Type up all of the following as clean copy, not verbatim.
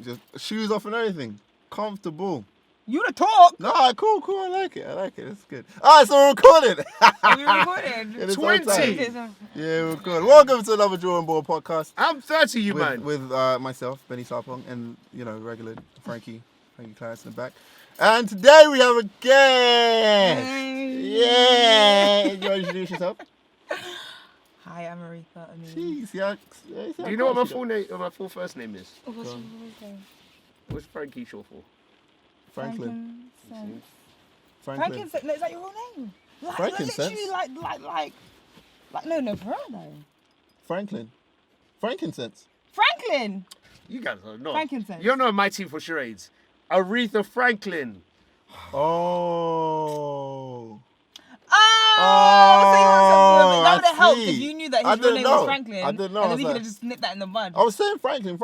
Just shoes off and everything. Comfortable. You to talk. Nah, cool. I like it. It's good. Alright, so we're recording. We recorded. It is 20. time. Yeah, we're recording. Welcome to another Drawing Board podcast. I'm 30, you man. With myself, Benny Sarpong, and regular Frankie Clarence in the back. And today we have a guest. Yeah. You want to introduce yourself? Hi, I'm Aretha Ameen. Jeez, Do you know what my full first name is? Oh, what's your name? What's Frankie short for? Franklin. Frankincense. No, is that your whole name? Frankincense? Literally no, for real though. Frankincense. Franklin. You guys don't know. Frankincense. You don't know my team for charades. Aretha Franklin. Oh. So you want that would have helped see. if you knew that I his real didn't name was know. Franklin. I didn't know. And I then we was could like- have just nipped that in the bud. I was saying Franklin. It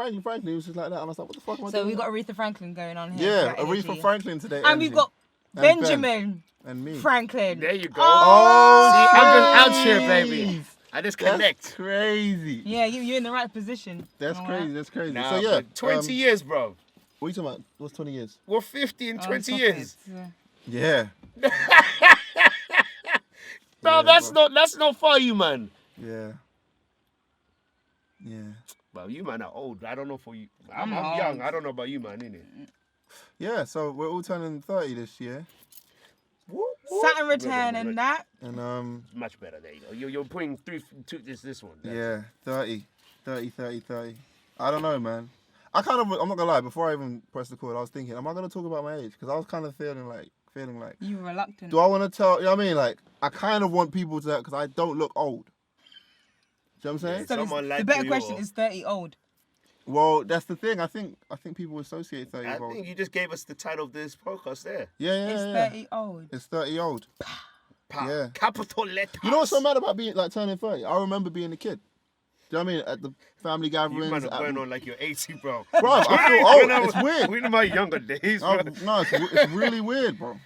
was just like that. And I was like, what the fuck am I So doing? we got Aretha Franklin going on here. Yeah, for that Aretha energy. Franklin today. And we've got Ben. Benjamin And me. Franklin. There you go. Oh, See, I'm just out here, jeez. baby. I just connect. That's crazy. Yeah, you're in the right position. That's You know crazy. what? That's crazy. Nah, So yeah, but 20 years, bro. What are you talking about? What's 20 years? We're 50 in 20 stop years. it. Yeah. Bro, Yeah, that's not for you, man. Yeah. Well, you man are old. I don't know for you. I'm I'm old. young. I don't know about you, man, innit? Yeah. So we're all turning 30 this year, Saturn return and that. and Much better. There you go. You're putting this one. yeah, 30. I don't know, man. I'm not gonna lie. Before I even pressed the call, I was thinking, am I gonna talk about my age? Because I was kind of feeling like. You were reluctant. Do I want to tell? You know what I mean? Like, I kind of want people to, because I don't look old. Do you know what I'm saying? Yeah. So Someone like the better you question or- is 30 old. Well, that's the thing. I think people associate 30 I years old. think you just gave us the title of this podcast there. Yeah. It's 30 old. It's 30 old. Yeah. Capital letters. You know what's so mad about being like turning 30? I remember being a kid. Do you know what I mean? At the family You gatherings. man are going on like you're 80, bro. Bro, I feel old. It's weird. We know my younger days, bro. No, it's really weird, bro.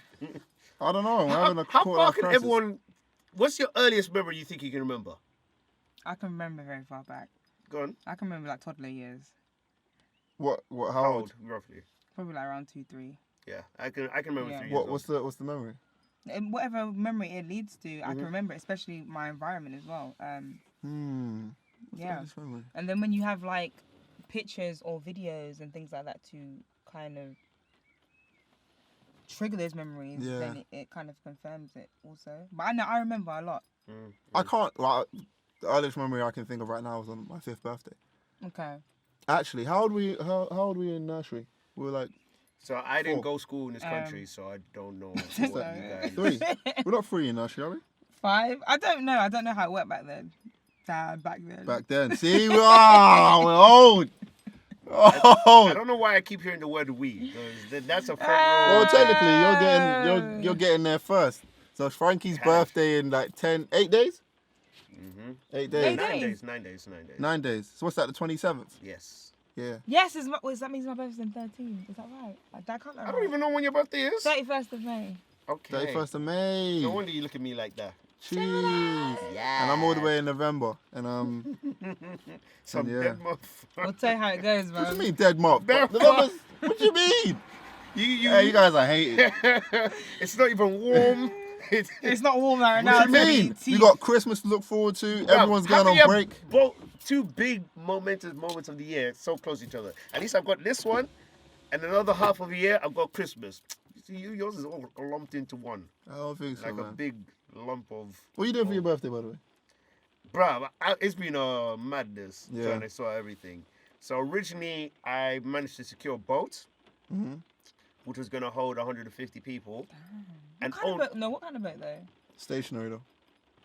I don't know. I'm having a How quarter far life can crisis. everyone... What's your earliest memory you think you can remember? I can remember very far back. Go on. I can remember like toddler years. What? How How old? old, roughly? Probably like around 2, 3. Yeah, I can remember Yeah. 3 years What's the memory? And whatever memory it leads to, I can remember, especially my environment as well. Yeah. What's memory? And then when you have like pictures or videos and things like that to kind of trigger those memories, Yeah. then it kind of confirms it also. But I remember a lot. I can't. Like, the earliest memory I can think of right now was on my 5th birthday. Okay. Actually, how old were you in nursery? We were like So I didn't 4. go school in this country, so I don't know what you guys... 3. We're not 3 in nursery, are we? 5? I don't know. I don't know how it worked back then. Back then. Back then. See, we're old. I don't know why I keep hearing the word we. 'Cause that's a front row. Well, technically, you're getting there first. So it's Frankie's birthday in like 8 days. 8 days. 9 days. 9 days. So what's that? The 27th. Yes. Yeah. Yes, that means my birthday's in 13. Is that right? I can't I don't even know when your birthday is. 31st of May. Okay. 31st of May. No wonder you look at me like that. Jeez. Yeah. And I'm all the way in November. And Some yeah. dead month. I'll tell you how it goes, what do you man. mean dead mob? Dead November's- What do you mean? You guys are hating. It's not even warm. It's not warm right now. What do you it's mean? only You got Christmas to look forward to. Everyone's going on break. Both 2 big momentous moments of the year so close to each other. At least I've got this one, and another half of the year I've got Christmas. See, yours is all lumped into one, I don't think so, like a man. big lump of. What are you doing for your birthday, by the way? Bruh, it's been a madness Yeah. trying to sort everything. So originally I managed to secure a boat, which was going to hold 150 people. And What kind of boat? No, what kind of boat though? Stationary, though.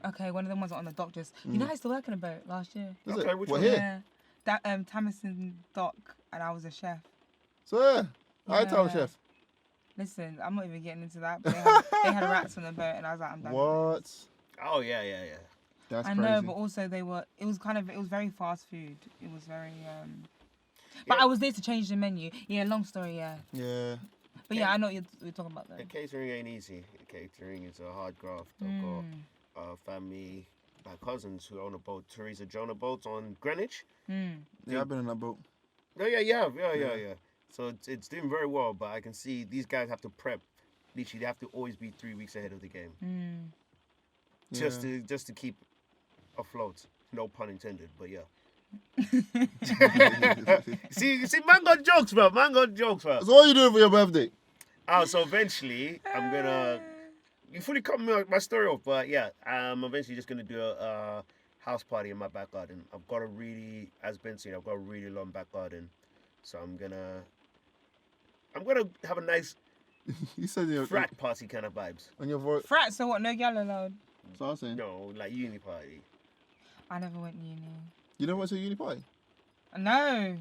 Okay, one of them ones on the dock just. You know, I used to work in a boat last year. Is Okay, it? which What, one? here? Yeah. That Tamison dock, and I was a chef. So, yeah. I tell the Yeah. chef. Listen, I'm not even getting into that. But they had rats on the boat, and I was like, I'm done. with What? Oh, yeah. That's I crazy. know, but also it was very fast food. It was very but I was there to change the menu. Yeah, long story, yeah. Yeah. But yeah, I know what you're talking about though. The catering ain't easy. Catering is a hard graft. I've got family, my cousins who own a boat, Teresa Jonah boat on Greenwich. Yeah, I've been in that boat. No, yeah, you have. Yeah. So it's doing very well, but I can see these guys have to prep. Literally, they have to always be 3 weeks ahead of the game, just to keep afloat. No pun intended, but yeah. see, man got jokes, bro. So what are you doing for your birthday? So eventually, I'm gonna. You fully cut my story off, but yeah, I'm eventually just gonna do a house party in my back garden. As Ben said, I've got a really long back garden, so I'm gonna have a nice You said your frat party kind of vibes. on your voice. Frat, so what? No gal allowed. So I was saying. No, like uni party. I never went uni. You never went to a uni party. No.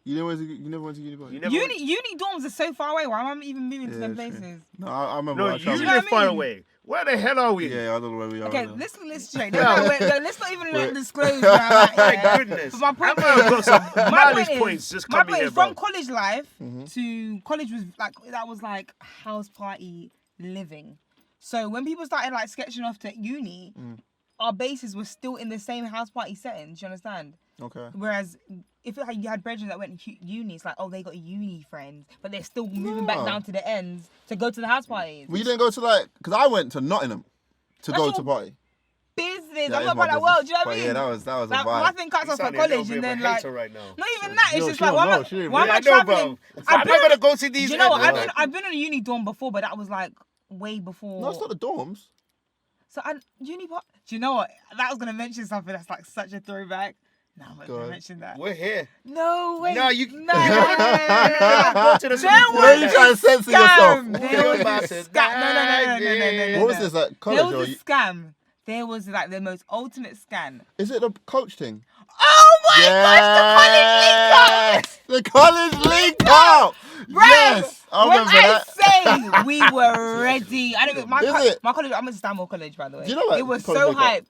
You never went to uni party. You never Uni dorms are so far away. Why am I even moving to them it's true. places? No, I remember. No, I you traveled. know what live I far mean? away. Where the hell are we? Yeah, I don't know where we are. Okay, right now. let's straight. Let's not even disclose where I'm at. My Yeah. goodness. But my point I might have got some my mileage point points is, just my coming point here, is bro. from college life Mm-hmm. to college was like house party living. So when people started like sketching off to uni, our bases were still in the same house party setting. Do you understand? Okay. Whereas if you had brethren that went to uni, it's like, oh, they got uni friends, but they're still moving back No. down to the ends to go to the house parties. Well, you didn't go to because I went to Nottingham to That's go your to party. Business. That I'm is not my about that business. world. Do you know what I But mean? yeah, that was a Like, vibe. nothing cuts off for college, and then like, right now. not even that. It's Yo, just she like, don't why know, am she I, didn't why am really- I I know, traveling? bro. I'm not gonna go to these. Do you know what? Yeah. I've been on a uni dorm before, but that was like way before. No, it's not the dorms. So uni part. Do you know what? That was gonna mention something that's like such a throwback. No, I'm not Go gonna on. mention that. We're here. No, wait. No, you- No. Go to the There swimming pool. was you trying to censor yourself? scam. There We're was about a to scam. No. What was this, like college? There Or was a scam. There was like the most ultimate scam. is it the coach thing? Oh my gosh, The college link up! Right. Yes! I when remember I that. say we were ready, I don't. My, Is it? my college. I'm at Stanmore College, by the way. Do you know what? It was College so makeup. hype.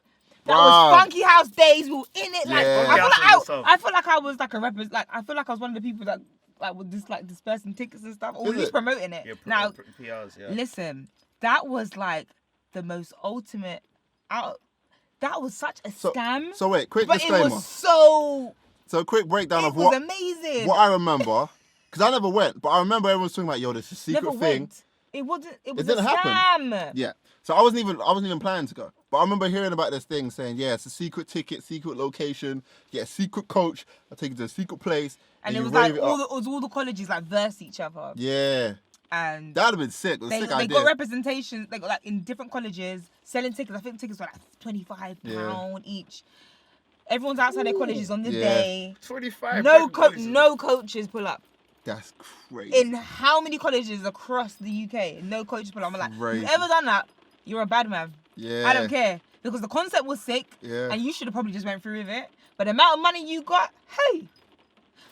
That Wow. was Funky House days. We were in it. Like Yeah. I feel like I was like a rapper. Like I feel like I was one of the people that like would just like dispersing tickets and stuff, or Is at least it? promoting it. Yeah, Now PRs, yeah. listen, that was like the most ultimate. That was such a scam. So wait, quick but disclaimer. it was so. So quick breakdown It of was what amazing. I remember. Because I never went, but I remember everyone was talking about, yo, this is a secret Never thing. went. It wasn't. It was didn't a happen. scam. Yeah. So I wasn't even planning to go. But I remember hearing about this thing saying, yeah, it's a secret ticket, secret location, yeah, secret coach. I'll take you to a secret place. And you it was like rave all the colleges like verse each other. Yeah. And That'd have been sick. It was a they sick got idea. representation. They got like in different colleges selling tickets. I think tickets were like £25 each. Everyone's outside their colleges on the Yeah. day. 25. No coaches pull up. That's crazy. In how many colleges across the UK? No coaches pull up. I'm like, Crazy. you ever done that? You're a bad man. Yeah. I don't care. Because the concept was sick. Yeah. And you should have probably just went through with it. But the amount of money you got, hey.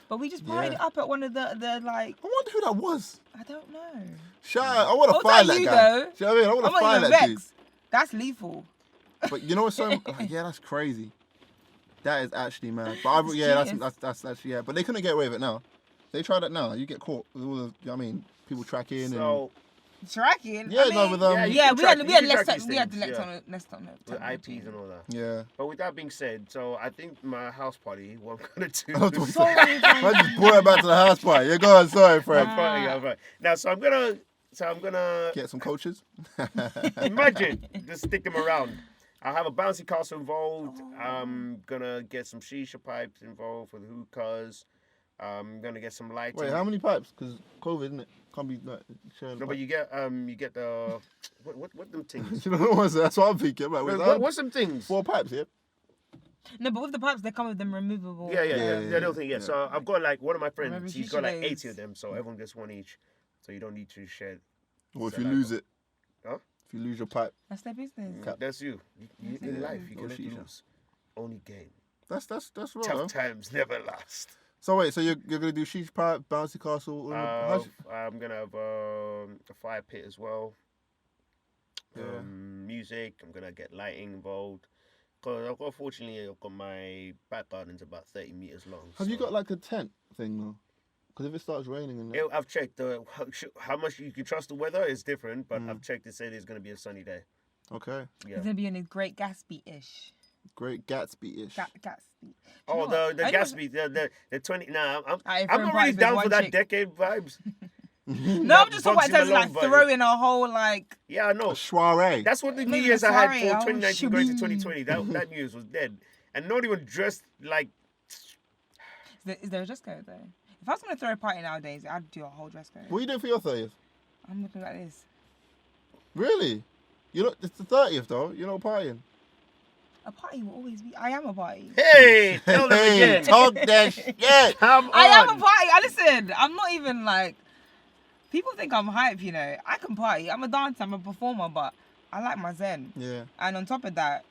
But we just partied Yeah. it up at one of the like, I wonder who that was. I don't know. Shout out. I want to I'll find tell that you, guy. though. Do you know what I mean? I want I'm to not find even that dude. vexed. That's lethal. But you know what's so? Yeah, that's crazy. That is actually mad. But It's yeah, genius. that's actually yeah. But they couldn't get away with it now. They tried it now. You get caught with all the. You know what I mean, people tracking So, Tracking. Yeah, I no, mean, with, yeah, you yeah, can we track- had you can less track these we had things, less yeah. on less on it. with IPs and all that. and yeah. But with that being said, so I think my house party, what I'm gonna do. I was gonna Sorry, say- I just brought it back to the house party. You're going. Sorry, Fred. I'm right. Now, so I'm gonna Get some coaches. imagine just stick them around. I have a bouncy castle involved. I'm gonna get some shisha pipes involved with hookahs. I'm gonna get some lighting. Wait, how many pipes? Because COVID, isn't it? Can't be like sharing. No, but you get the what them things? You know what was that's what I'm thinking. Like, What's them things? 4 pipes, yeah. No, but with the pipes, they come with them removable. Yeah. Yeah. The little thing. Yeah. So I've got like one of my friends. Remember He's got like shisha 80 days. of them. So everyone gets one each. So you don't need to share. Or if So you like- lose it. Huh? If you lose your pipe, That's their business. Cap. That's you. In life, you Or can shisha. lose. Only gain. that's real. Tough Though. times never last. So wait, so you're gonna do sheesh pipe, bouncy castle. I'm gonna have a fire pit as well. Yeah. Music. I'm gonna get lighting involved. Cause unfortunately, I've got my back garden's about 30 meters long. Have you so- got like a tent thing though? Because if it starts raining and I've checked how much you can trust the weather is different, but Mm. I've checked to say there's gonna be a sunny day. okay, It's Yeah. gonna be in a great Gatsby-ish. Great Gatsby-ish. Gatsby. Oh, the Gatsby, the 20. Nah, I'm not really down for that decade vibes. No, I'm just talking about in terms of like throwing a whole like. Yeah, I know. A soiree. That's what the New Year's I had for 2019 going to 2020. That New Year's was dead, and not even dressed like. Is there a dress code though? If I was gonna throw a party nowadays, I'd do a whole dress code. What are you doing for your 30th? I'm looking like this. Really? It's the 30th though. You're not partying. A party will always be. I am a party. Hey, tell them again. Talk that shit. Come on. I am a party. Listen, I'm not even like. People think I'm hype, you know. I can party. I'm a dancer. I'm a performer, but I like my zen. Yeah. And on top of that,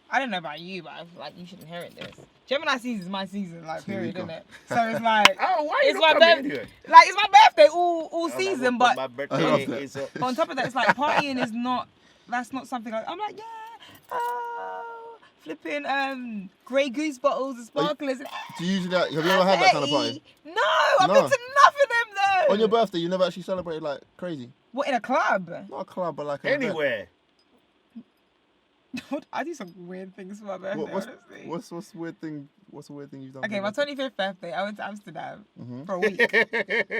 I don't know about you, but I feel like you should inherit this. Gemini season is my season, like period, isn't it? So it's like. Oh, why it's you my not coming here? Like it's my birthday all season, but my birthday is. But on top of that, it's like partying is not. That's not something I'm like, yeah. Oh, flipping Grey Goose bottles and sparklers. Do you usually have you ever had that kind of party? No, I've been to enough of them though. On your birthday, you never actually celebrated like crazy? What, in a club? Not a club, but like an Anywhere. I do some weird things for my birthday, honestly. What's weird thing? What's a weird thing you've done? Okay, my 25th birthday, I went to Amsterdam for a week.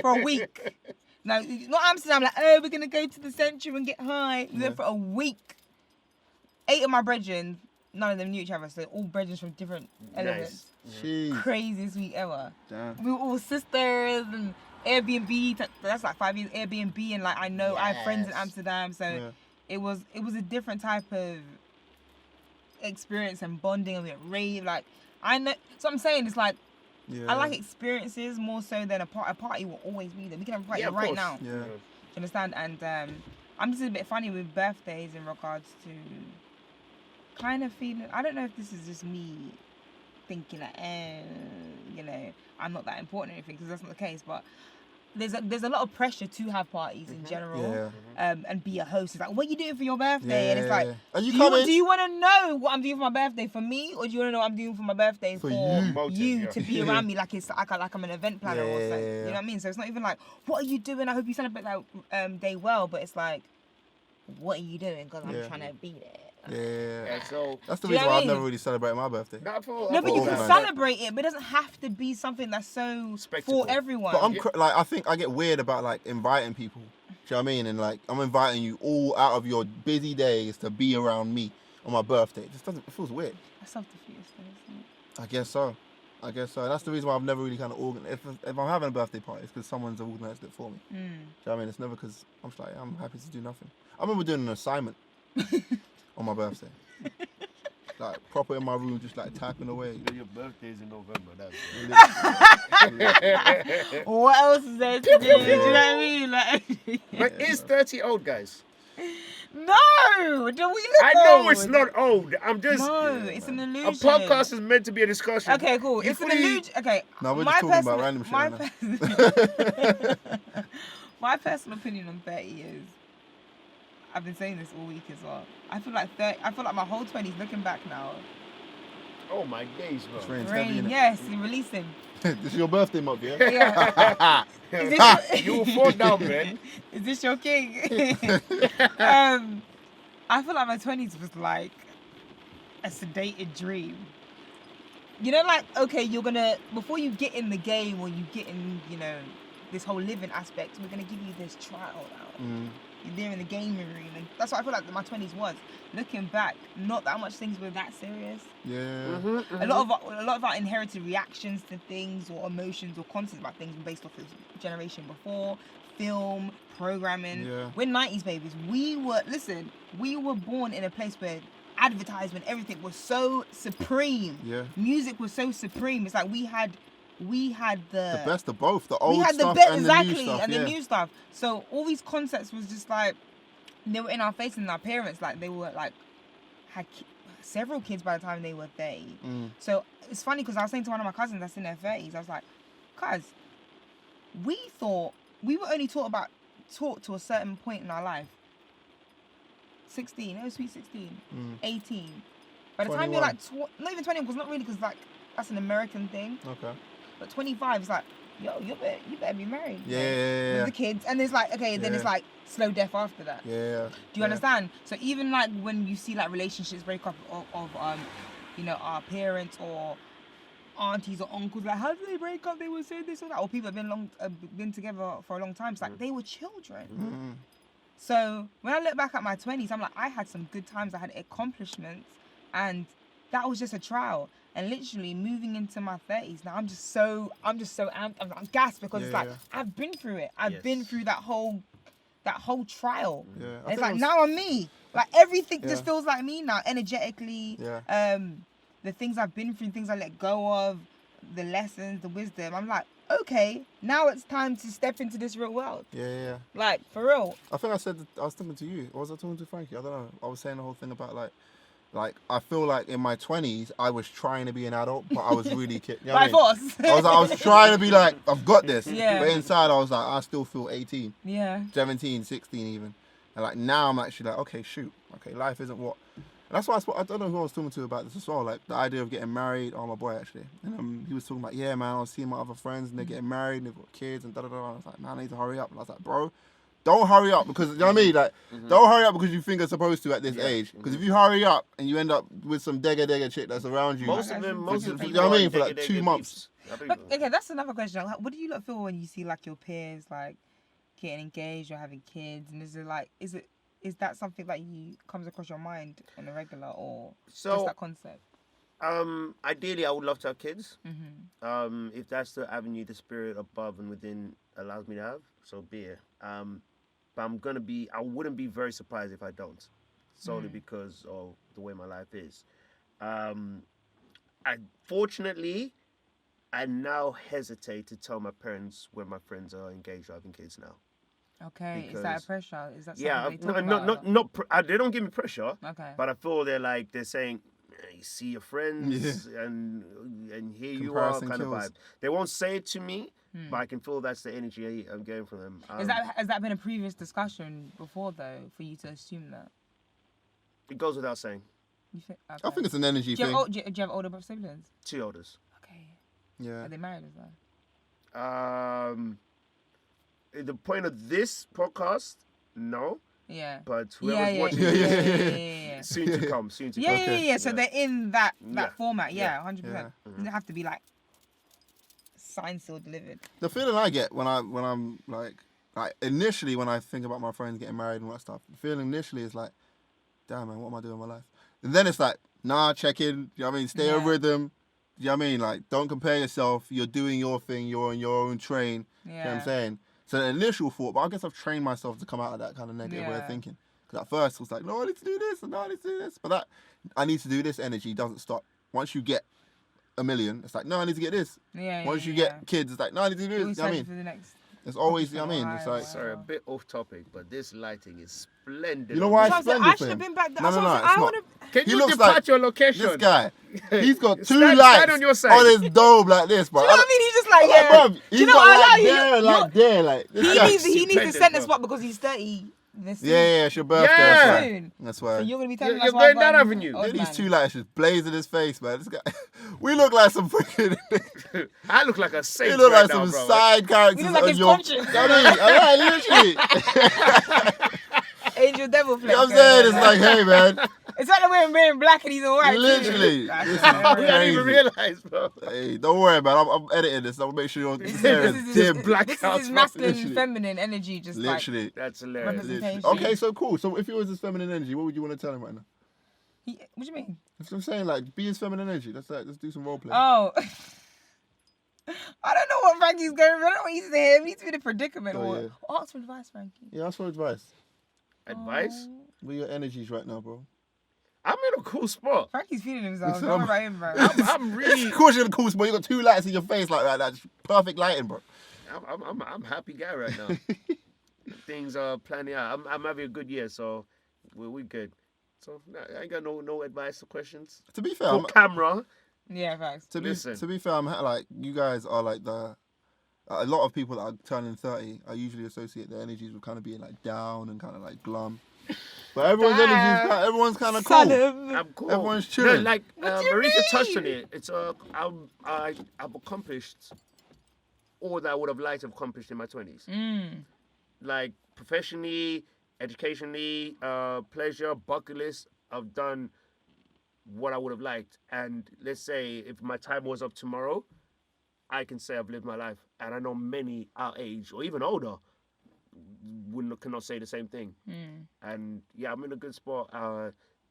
For a week. No, not Amsterdam, like, oh, we're going to go to the centre and get high. We went for a week. 8 of my brethren, none of them knew each other, so all brethren from different elements. Jeez. Craziest week ever. Damn. We were all sisters and Airbnb, that's like 5 years Airbnb, and like I have friends in Amsterdam, so it was a different type of experience and bonding, and we went rave, like I know. So I'm saying it's like I like experiences more so than a party will always be there. We can have a party right now. Yeah. Do you understand? And I'm just a bit funny with birthdays in regards to kind of feeling. I don't know if this is just me thinking that, you know, I'm not that important or anything, because that's not the case. But there's a lot of pressure to have parties in general, and be a host. It's like, what are you doing for your birthday? And it's like, do you want to know what I'm doing for my birthday for me, or do you want to know what I'm doing for my birthday for you to be around me, like it's like I'm an event planner or something. You know what I mean? So it's not even like, what are you doing? I hope you celebrate that day well. But it's like, what are you doing? Because I'm trying to be there. Yeah. So that's the reason why I've never really celebrated my birthday. No, but you can celebrate it, but it doesn't have to be something that's so for everyone. But I think I get weird about like inviting people. Do you know what I mean? And like I'm inviting you all out of your busy days to be around me on my birthday. It just doesn't. It feels weird. That's self-defeatist, isn't it? I guess so. That's the reason why I've never really kind of organized. If I'm having a birthday party, it's because someone's organised it for me. Do you know what I mean? It's never because I'm just like, I'm happy to do nothing. I remember doing an assignment on my birthday. Like proper in my room, just like typing away. Your birthday's in November. That's what else is there to do? Do you know what I mean? Like, but is 30 old, guys? No, do we look I know old? It's not old. I'm just. No, it's an illusion. A podcast is meant to be a discussion. Okay, cool. It's an illusion. Okay. No, we're just talking about random shit. My personal opinion on 30 is, I've been saying this all week as well. I feel like my whole 20s looking back now. Oh my days, bro. Rain, yes, you're releasing. This is your birthday month, yeah? You will fall down, man. Is this your king? I feel like my 20s was like a sedated dream. You know, like, okay, you're gonna, before you get in the game or you get in, you know, this whole living aspect, we're gonna give you this trial out. You're there in the gaming room, and that's what I feel like my 20s was. Looking back, not that much things were that serious. Yeah. A lot of our inherited reactions to things or emotions or concepts about things were based off the generation before, film, programming. Yeah. We're 90s babies. We were born in a place where advertisement, everything was so supreme. Yeah. Music was so supreme. It's like we had the best of both, the old stuff and the new stuff. The new stuff. So all these concepts was just like, they were in our face, and our parents, like, they were like, had several kids by the time they were 30. So it's funny because I was saying to one of my cousins that's in their 30s, I was like, cuz, we thought we were only taught to a certain point in our life. 16, sweet 16, 18. By the 21. Time you're like, not even 20, because not really, because like that's an American thing. Okay. But 25 is like, yo, you better be married. Yeah. With the kids. And it's like, okay, then it's like slow death after that. Yeah. Do you understand? So even like when you see like relationships break up of our parents or aunties or uncles, like, how did they break up? They would say this or that. Or people have been together for a long time. It's like they were children. Mm. So when I look back at my 20s, I'm like, I had some good times. I had accomplishments, and that was just a trial. And literally moving into my 30s now, I'm just so amped. I'm gassed because it's like I've been through it. I've been through that whole trial. Yeah. And it's like now I'm me. Like everything just feels like me now, energetically. Yeah. The things I've been through, things I let go of, the lessons, the wisdom. I'm like, okay, now it's time to step into this real world. Yeah. Like for real. I think I was talking to you. Or was I talking to Frankie? I don't know. I was saying the whole thing about like I feel like in my 20s I was trying to be an adult, but I was really kidding. You know By force. I was trying to be like, I've got this. Yeah. But inside I was like, I still feel 18. Yeah. 17, 16 even. And like now I'm actually like, okay, shoot. Okay, life isn't what. And that's why I don't know who I was talking to about this as well. Like the idea of getting married. Oh, my boy actually. And he was talking about, yeah, man, I was seeing my other friends and they're getting married and they've got kids and da da da. I was like, man, I need to hurry up. And I was like, bro, don't hurry up because, you know what I mean? Like, don't hurry up because you think you're supposed to at this age. Because if you hurry up and you end up with some degga chick that's around you. Most of them, you know what I mean? For like 2 months. But, okay, that's another question. Like, what do you lot feel when you see like your peers like getting engaged or having kids? And is that something that comes across your mind on a regular or just that concept? Ideally, I would love to have kids. If that's the avenue the spirit above and within allows me to have, so be it. But I wouldn't be very surprised if I don't, solely because of the way my life is. Fortunately, I now hesitate to tell my parents when my friends are engaged or having kids now. Okay, is that a pressure? Is that something they don't give me pressure. Okay. But I feel they're saying, you see your friends and here you are kind of vibe. They won't say it to me, but I can feel that's the energy I'm getting from them. Has that been a previous discussion before though, for you to assume that? It goes without saying. You think? Okay. I think it's an energy thing. Do you have older siblings? 2 elders. Okay. Yeah. Are they married as well? The point of this podcast, no. Yeah. But whoever's watching this, soon to come. Yeah. So they're in that format. Yeah, 100%. Yeah. Doesn't have to be like signed, sealed, delivered. The feeling I get when I'm like initially when I think about my friends getting married and all that stuff, the feeling initially is like, damn man, what am I doing with my life? And then it's like, nah, check in. You know what I mean? Stay a rhythm. You know what I mean? Like, don't compare yourself. You're doing your thing. You're on your own train. Yeah. You know what I'm saying? So the initial thought, but I guess I've trained myself to come out of that kind of negative way of thinking. Because at first it was like, no, I need to do this, and no, I need to do this. But that, I need to do this energy doesn't stop. Once you get $1 million, it's like, no, I need to get this. Once you get kids, it's like, no, I need to do this. You know what I mean? For the next it's always, you know what I mean? It's like... Sorry, a bit off topic, but this lighting is splendid. You know why it's I splendid should have been back there. No, it's not. Can He you looks depart like your location? This guy, he's got 2 Stand lights on your side. on his dome like this, bro. Do you know what I mean? He's just like, Bruv, Do he's you know got what I like like? there and like there, like... He needs a center spot because he's 30. Yeah, it's your birthday. Yeah. Soon. That's why. So you're gonna be You're telling us going down avenue. old These man. 2 lights just blazing his face, man. This guy, we look like some freaking... I look like a saint We look right like now, some bro. side characters You look like on his your... conscience. I mean, literally. Angel devil You flex. know what I'm saying? It's like, hey, man. It's like we're wearing black and he's all white. Literally. That's This is I didn't crazy. even realize, bro. Hey, don't worry, man. I'm editing this. I'll make sure you're staring. black This is his masculine, Literally. feminine energy, just Literally. That's hilarious. Representation. Okay, so cool. So if he was his feminine energy, what would you want to tell him right now? like. What do you mean? That's what I'm saying. Like, be his feminine energy. Let's do some role play. Oh. I don't know what Frankie's going for. I don't know what he's saying. He needs to be in a predicament. Oh, or ask for advice, Frankie. Yeah, ask for advice. Advice? What are your energies right now, bro? I'm in a cool spot. Frankie's feeling himself. Listen, Don't I'm- worry about him, bro. I'm really, Of course you're the coolest, but you got 2 lights in your face like that. That's perfect lighting, bro. I'm happy guy right now. Things are planning out. I'm having a good year, so we good. So I ain't got no advice or questions. To be fair, For camera. Yeah, facts. to Listen. be fair, I'm like, you guys are like a lot of people that are turning 30, I usually associate their energies with kind of being like down and kind of like glum. But everyone's kind of cool. I'm cool. Everyone's chilling. No, like What do you Aretha touched on mean? it. It's I've accomplished all that I would have liked to have accomplished in my 20s. Like professionally, educationally, pleasure, bucket list. I've done what I would have liked. And let's say if my time was up tomorrow, I can say I've lived my life. And I know many our age or even older cannot say the same thing. And yeah, I'm in a good spot.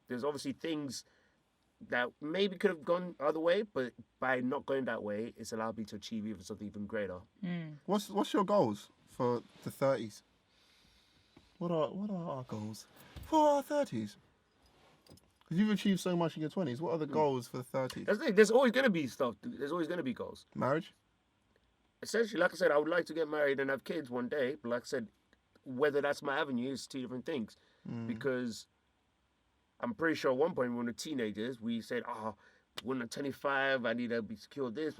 There's obviously things that maybe could have gone other way, but by not going that way, it's allowed me to achieve even something even greater. What's your goals for the 30s? What are our goals for our 30s? Because you've achieved so much in your 20s. What are the goals for the 30s? That's the thing. There's always going to be stuff. There's always going to be goals. Marriage? Essentially, like I said, I would like to get married and have kids one day. But like I said, whether that's my avenue is two different things. Because I'm pretty sure at one point when we were teenagers, we said, when I'm 25, I need to be secure this.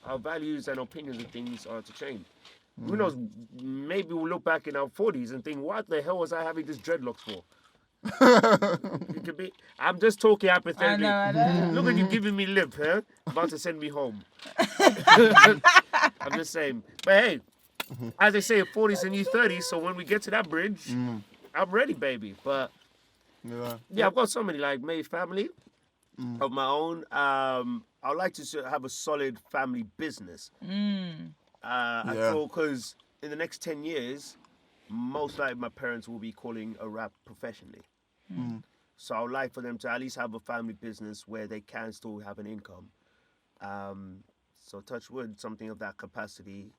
Our values and opinions and things are to change. Who knows? Maybe we'll look back in our 40s and think, what the hell was I having this dreadlocks for? It could be. I'm just talking hypothetically. I know. Look at you giving me lip, huh? About to send me home. I'm just saying. But hey, as they say, 40's the new 30s. So when we get to that bridge, I'm ready, baby. But yeah, I've got so many like maybe family of my own. I'd like to have a solid family business. I feel because in the next 10 years, most likely my parents will be calling a rap professionally. So I would like for them to at least have a family business where they can still have an income. So touch wood, something of that capacity.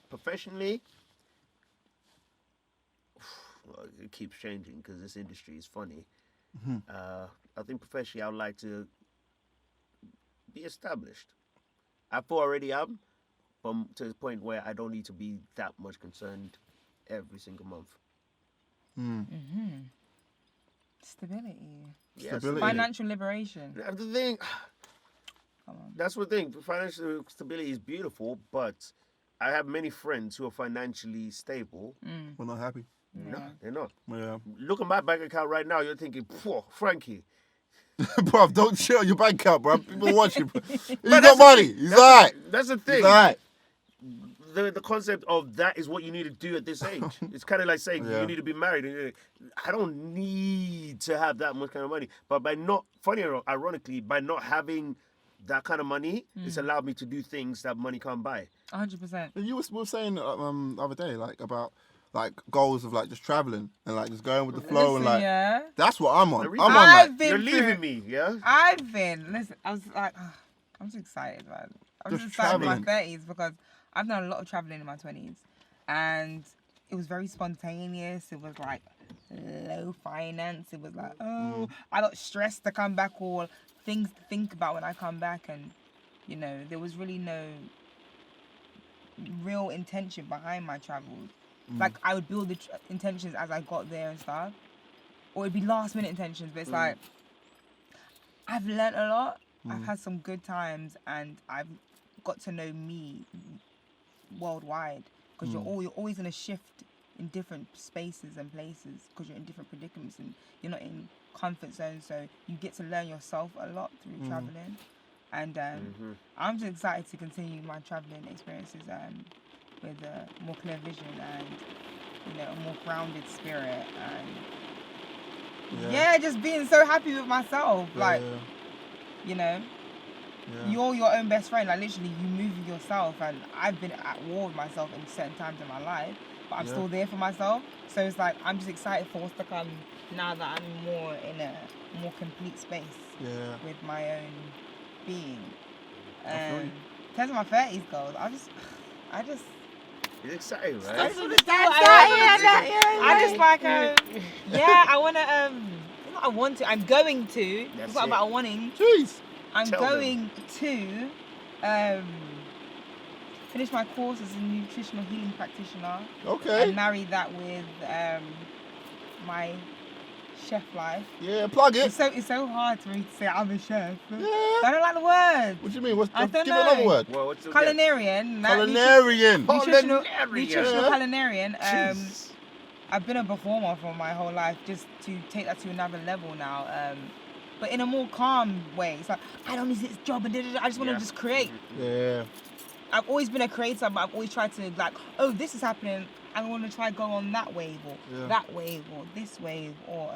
Professionally, well, it keeps changing because this industry is funny. I think professionally I would like to be established. I feel already am, but to the point where I don't need to be that much concerned every single month. Stability. Yeah, Financial liberation. That's the thing. Come on. That's the thing. Financial stability is beautiful, but I have many friends who are financially stable. We're not happy. No, they're not. Yeah. Look at my bank account right now. You're thinking, Frankie. Bruv, don't share your bank account, bruv. People watch you. He's got money. He's alright. That's the thing. He's alright. The concept of that is what you need to do at this age. It's kind of like saying you need to be married. I don't need to have that much kind of money. But by not, ironically, by not having that kind of money, it's allowed me to do things that money can't buy. 100%. You were saying the other day, like, about like goals of like just traveling and like just going with the flow. Listen, and like that's what I'm on. You're leaving me, yeah? Listen, I was like, I'm so excited, man. I'm just excited for my 30s because I've done a lot of traveling in my 20s and it was very spontaneous. It was like low finance. It was like, I got stressed to come back or things to think about when I come back, and you know, there was really no real intention behind my travels. Like I would build the intentions as I got there and stuff, or it'd be last minute intentions. But it's like I've learnt a lot. I've had some good times, and I've got to know me worldwide. Because you're always in a shift in different spaces and places. Because you're in different predicaments and you're not in comfort zones. So you get to learn yourself a lot through traveling. And I'm just excited to continue my traveling experiences with a more clear vision and, you know, a more grounded spirit, and just being so happy with myself. You know, you're your own best friend. Like literally, you move with yourself, and I've been at war with myself in certain times in my life, but I'm still there for myself. So it's like I'm just excited for what's to come now that I'm more in a more complete space with my own being. In terms of my 30s goals, I just. It's exciting, right? That's what it's I just like, I want to, I'm going to, it's not about wanting. Jeez. I'm going to finish my course as a nutritional healing practitioner. Okay. And marry that with my chef life. Yeah, plug it. It's so hard for me to say I'm a chef. Yeah. I don't like the word. What do you mean? I don't give know. another word. Well, what's the Culinarian. Culinarian. Nutritional culinarian. Jeez. I've been a performer for my whole life, just to take that to another level now. But in a more calm way. It's like, I don't need this job and I just want to just create. Yeah. I've always been a creator, but I've always tried to like, oh, this is happening. I want to try go on that wave or that wave or this wave or,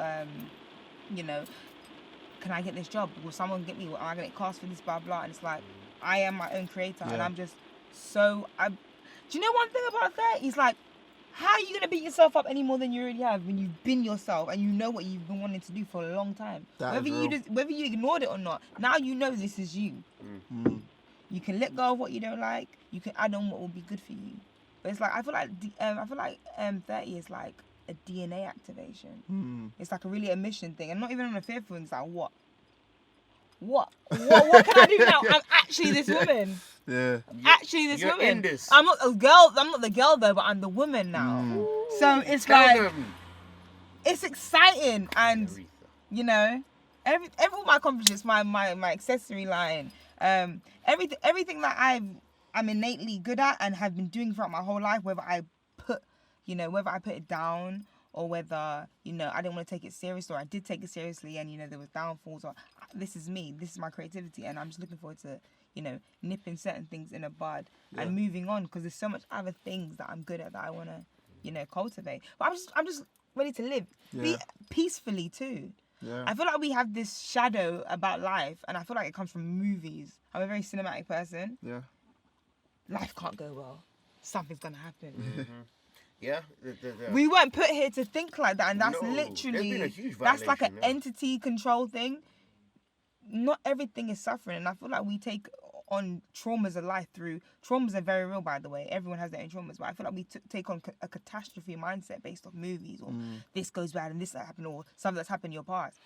you know, can I get this job? Will someone get me? Am I going to get cast for this, blah, blah? And it's like, I am my own creator. And I'm just so... do you know one thing about 30? It's like, how are you going to beat yourself up any more than you already have when you've been yourself and you know what you've been wanting to do for a long time? Whether you ignored it or not, now you know this is you. Mm. You can let go of what you don't like. You can add on what will be good for you. But it's like I feel like 30 is like a DNA activation. Mm. It's like a really a mission thing, and not even on a fearful thing. It's like what can I do now? I'm actually this woman. Yeah. Actually this You're woman. in this. I'm not a girl. I'm not the girl though, but I'm the woman now. Mm. So it's Tell like them. it's exciting, and Aretha. you know, every all my accomplishments, my accessory line, everything that I'm innately good at and have been doing throughout my whole life, whether I put it down or whether, I didn't want to take it seriously or I did take it seriously and, there was downfalls, or this is me, this is my creativity, and I'm just looking forward to, nipping certain things in a bud and moving on, because there's so much other things that I'm good at that I want to, cultivate. But I'm just ready to live, be peacefully too. Yeah. I feel like we have this shadow about life, and I feel like it comes from movies. I'm a very cinematic person. Yeah. Life can't go well. Something's gonna happen. Mm-hmm. Yeah. We weren't put here to think like that, and that's No, literally there's been a huge that's like an violation, yeah. entity control thing. Not everything is suffering, and I feel like we take on traumas of life through traumas are very real, by the way. Everyone has their own traumas, but I feel like we take on a catastrophe mindset based off movies, or this goes bad and this that happened, or something that's happened in your past.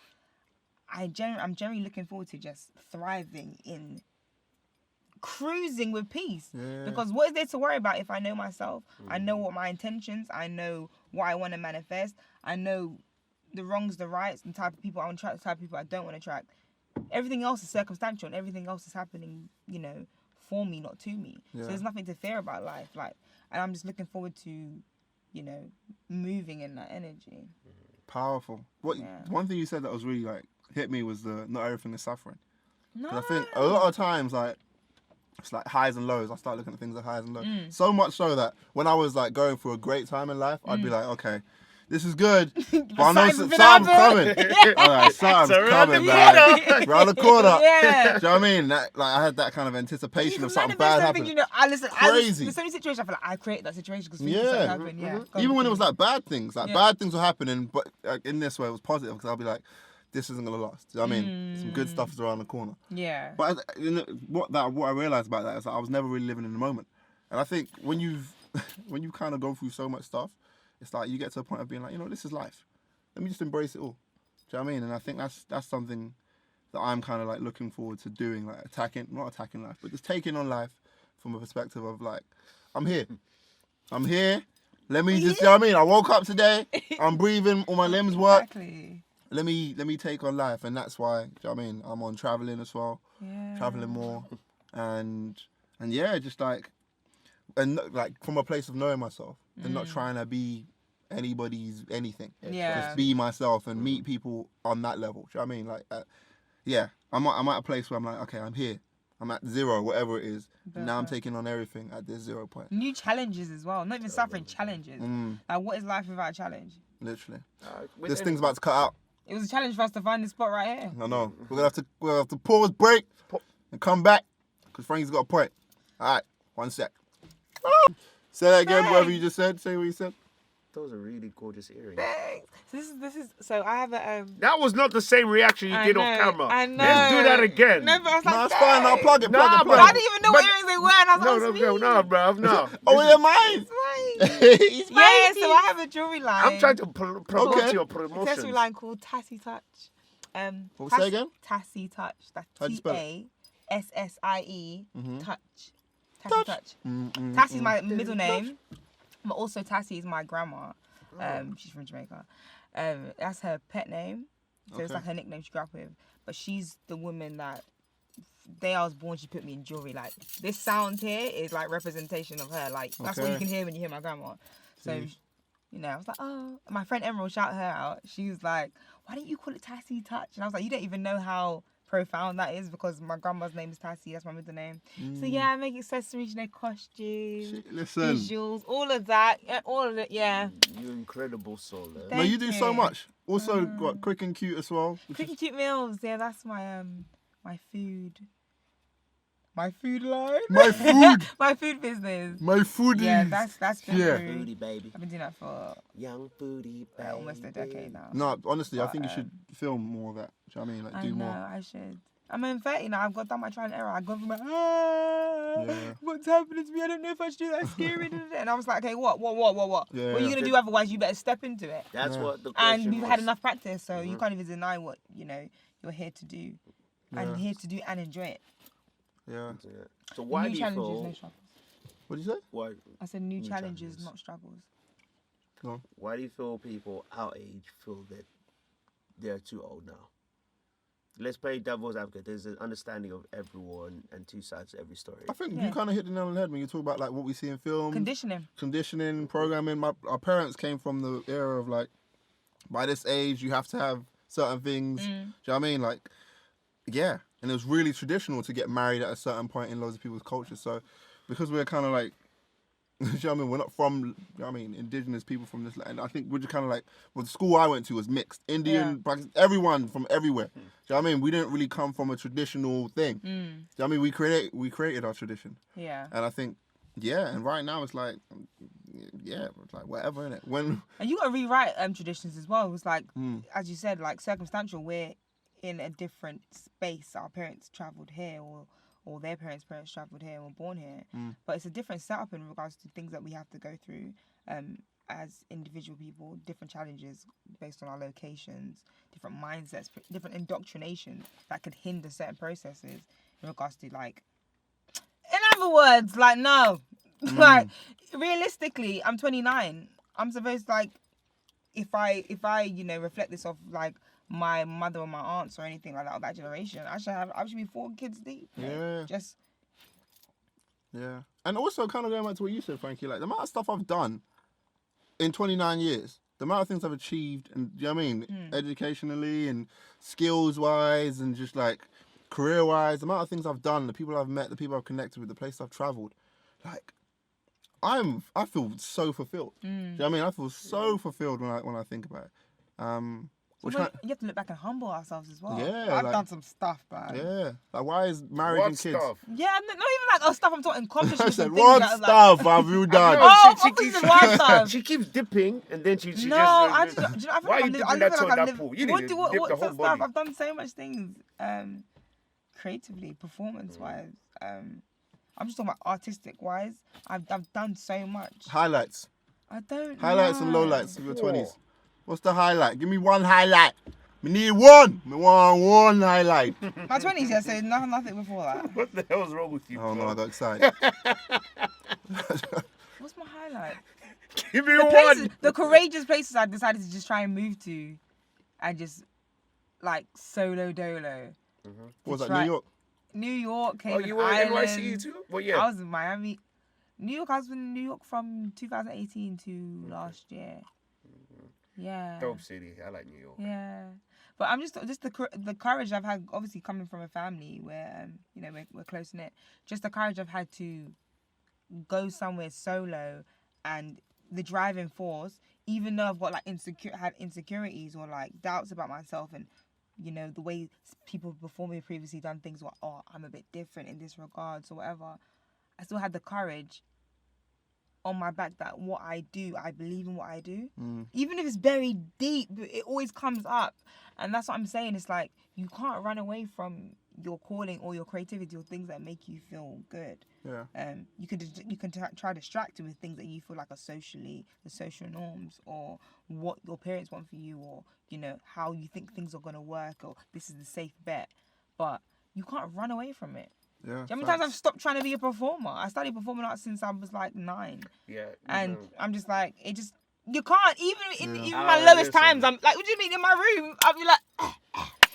I'm generally looking forward to just thriving in cruising with peace. Yeah. Because what is there to worry about if I know myself? I know what my intentions, I know what I want to manifest, I know the wrongs, the rights, the type of people I want to attract, the type of people I don't want to attract. Everything else is circumstantial, and everything else is happening, for me, not to me. Yeah. So there's nothing to fear about life. And I'm just looking forward to, moving in that energy. Powerful. One thing you said that was really hit me was the not everything is suffering. No. 'Cause I think a lot of times it's like highs and lows. I start looking at things like highs and lows. So much so that when I was going through a great time in life, I'd be like, okay, this is good, but I know something's coming. Alright, something's coming, man. Around the corner. Yeah. Do you know what I mean? I had that kind of anticipation of something bad happening. Crazy. There's so many situations I feel like I created that situation because things happen. Yeah. Even when it was bad things, bad things were happening, but in this way it was positive, because I'll be like, this isn't gonna last. Do you know what I mean? Some good stuff is around the corner. Yeah. But what I realized about that is that I was never really living in the moment. And I think when you kind of go through so much stuff, it's like you get to a point of being like, this is life. Let me just embrace it all. Do you know what I mean? And I think that's something that I'm kind of looking forward to doing, not attacking life, but just taking on life from a perspective of I'm here. I'm here. Let me just, you know what I mean? I woke up today. I'm breathing. All my limbs work. Exactly. Let me take on life, and that's why, do you know what I mean? I'm on traveling as well, traveling more, and yeah, just from a place of knowing myself and not trying to be anybody's anything. Yeah. Just be myself and meet people on that level. Do you know what I mean? I'm at a place where I'm like, okay, I'm here. I'm at zero, whatever it is. Now I'm taking on everything at this 0 point. New challenges as well. Not even suffering, challenges. What is life without a challenge? Literally. This thing's about to cut out. It was a challenge for us to find this spot right here. I know. We'll have to pause, break, and come back, because Frankie's got a point. All right, 1 sec. Say that again, whatever you just said. Say what you said. Those are really gorgeous earrings. Thanks. So I have a That was not the same reaction you did off camera. I know. Let's do that again. No, but I was like, No, it's fine. I'll plug it. Nah, Plug but it. I didn't even know what earrings they were, and I was like, No, bruv, no. Oh, they're mine. It's mine. Yeah, so I have a jewelry line. I'm trying to promote your promotions. Accessory line called Tassie Touch. What was that again? Tassie Touch. That's How'd you spell it? TASSIE Touch. Tassie Touch. Tassie's my middle name, but also Tassie is my grandma. She's from Jamaica. That's her pet name. So it's like her nickname she grew up with. But she's the woman that day I was born, she put me in jewelry. This sound here is representation of her. That's what you can hear when you hear my grandma. So, I was like, oh. My friend Emerald, shout her out. She was like, why don't you call it Tassie Touch? And I was like, you don't even know how profound that is, because my grandma's name is Tassie. That's my middle name. So yeah, I make accessories, costumes, Listen. visuals, all of that. All of it, yeah. You incredible soul. No, you do so you. much. Also, got quick and cute as well. Quick and cute meals. Yeah, that's my my food. My food line. My food. My food business. My foodies. Yeah, that's been Yeah. through. Foodie baby. I've been doing that for Young foodie baby. almost a decade now. No, honestly, I But, think you should film more of that. Do you know what I mean? Like, I do know, more. I should. I'm 30 now. I've done my trial and error. I've gone from Yeah. what's happening to me? I don't know if I should do that. Scary. And I was like, okay, what? Yeah, What are you yeah. gonna do? Otherwise, you better step into it. That's Yeah. what the question And you've was. had enough practice, so you can't even deny what you're here to do, and Yeah. here to do and enjoy it. Yeah. Yeah. So why New do you challenges, feel? no struggles. What did you say? Why? I said new New challenges, challenges. not struggles. Go on. Why do you feel people our age feel that they're too old now? Let's play devil's advocate. There's an understanding of everyone and two sides to every story. I think Yeah. you kind of hit the nail on the head when you talk about like what we see in film, Conditioning. programming. Our parents came from the era of like, by this age you have to have certain things. Do you know what I mean? Like, yeah, and it was really traditional to get married at a certain point in loads of people's cultures. So, because we're kind of like, do you know what I mean? We're not from, you know what I mean, indigenous people from this land. I think we're just kind of like, well, the school I went to was mixed. Indian, Pakistan, everyone from everywhere. Do you know what I mean? We didn't really come from a traditional thing. Do you know what I mean? We created our tradition. Yeah. And I think, yeah, and right now it's like, yeah, it's like whatever, innit? When And you got to rewrite traditions as well. It was like, as you said, like circumstantial. We're in a different space. Our parents travelled here, or their parents' travelled here and were born here. But it's a different setup in regards to things that we have to go through as individual people, different challenges based on our locations, different mindsets, different indoctrinations that could hinder certain processes in regards to like, in other words, like, no. Like, realistically, I'm 29. I'm supposed to, like, if I reflect this off like my mother or my aunts or anything like that of that generation, I should be 4 kids deep. Yeah. Just yeah. And also kind of going back to what you said, Frankie, like the amount of stuff I've done in 29 years, the amount of things I've achieved, and do you know what I mean? Educationally and skills-wise and just like career-wise, the amount of things I've done, the people I've met, the people I've connected with, the places I've travelled, like, I feel so fulfilled. Do you know what I mean? I feel so fulfilled when I think about it. you have to look back and humble ourselves as well. Yeah, I've like- done some stuff, man. Yeah. Like, why is marriage What and kids? stuff? Yeah, not even like stuff I'm talking I accomplishments. said, and things what that, like, stuff have you done? No, Oh, she obviously keeps- the wild stuff. She keeps dipping and then she No, just. I just, do you know, I feel Why are like you I dipping live that toe like in I that live. pool? You need What to do dip what, the what's whole that stuff? body. I've done so much things, creatively, performance-wise. I'm just talking about artistic-wise. I've done so much. Highlights. I don't Highlights and know. lowlights of your Whoa. 20s. What's the highlight? Give me one highlight. We need one. We want one highlight. My 20s, yeah, so nothing before that. What the hell's wrong with you? Oh no, bro? I got excited. What's my highlight? Give me The one. places, the courageous places I decided to just try and move to, and just like solo dolo. What was that, Try- New York? New York, Oh, Cayman you were in Islands. NYC too? Well, yeah. I was in Miami. New York, I was in New York from 2018 to last year. Yeah. Dope city. I like New York. Yeah. But I'm just the courage I've had, obviously coming from a family where we're close knit. Just the courage I've had to go somewhere solo, and the driving force, even though I've got like insecurities or like doubts about myself, and the way people before me previously done things, were, oh, I'm a bit different in this regards or whatever. I still had the courage on my back that what I do, I believe in what I do. Even if it's buried deep, it always comes up. And that's what I'm saying. It's like, you can't run away from your calling or your creativity or things that make you feel good. Yeah. You can try to distract you with things that you feel like are the social norms, or what your parents want for you, or how you think things are gonna work, or this is the safe bet. But you can't run away from it. Yeah. Do you know how many times I've stopped trying to be a performer? I studied performing arts since I was like 9, Yeah. and I'm just like, you can't even in Yeah. my Oh, lowest listen. times. I'm like, what do you mean in my room? I'll be like,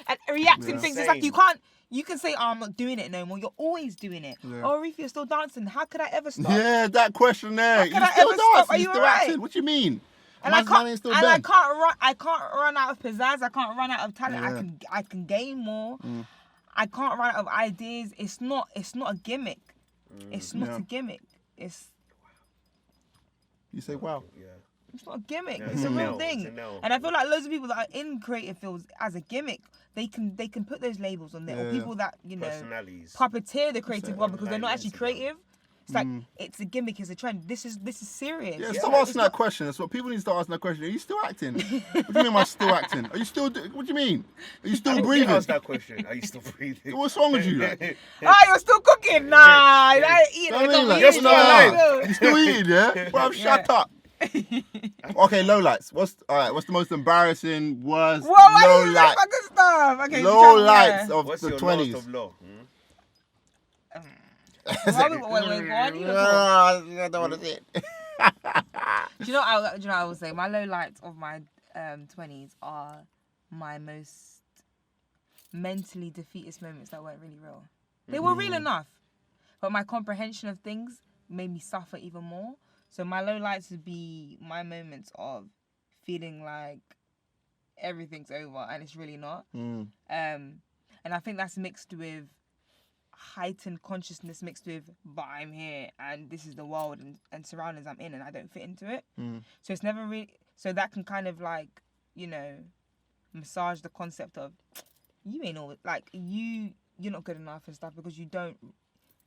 and reacting Yeah. things. It's like you can't. You can say, oh, I'm not doing it no more. You're always doing it. Yeah. Oh, Reef, you're still dancing. How could I ever stop? Yeah, that question there. How can You I still ever stop? dancing, Are you you still alright? acting. What do you mean? And Man's man ain't still I bent. can't run. I can't run out of pizzazz. I can't run out of talent. Yeah. I can gain more. I can't run out of ideas. It's not a gimmick. It's not a gimmick. You say wow. Yeah. It's not a gimmick. Yeah, it's a real thing. It's a no. And I feel like loads of people that are in creative fields as a gimmick, they can put those labels on there. Or people that, personalities, puppeteer the creative world because they're not Lines actually into them. creative. It's like it's a gimmick, it's a trend. This is serious. Yeah, stop asking that question. That's what people need to start asking that question. Are you still acting? What do you mean am I still acting? Are you still what do you mean? Are you still breathing? Ask that question. Are you still breathing? What's wrong with you? Like? You're still cooking? Nah, I eat. I mean, like, You're still alive. You still eating, yeah? Well, shut up. Okay, lowlights. What's the most embarrassing, worst lowlight? Good stuff. Okay, Lowlights of What's the your 20s. lowest of low? Wait, go on. You look I don't want to say it. Do you know what I would say? My lowlights of my 20s are my most mentally defeatist moments that weren't really real. They were real enough, but my comprehension of things made me suffer even more. So my lowlights would be my moments of feeling like everything's over and it's really not. And I think that's mixed with heightened consciousness mixed with, but I'm here and this is the world and surroundings I'm in and I don't fit into it. So it's never really, so that can kind of like, massage the concept of you ain't always, like you're not good enough and stuff because you don't,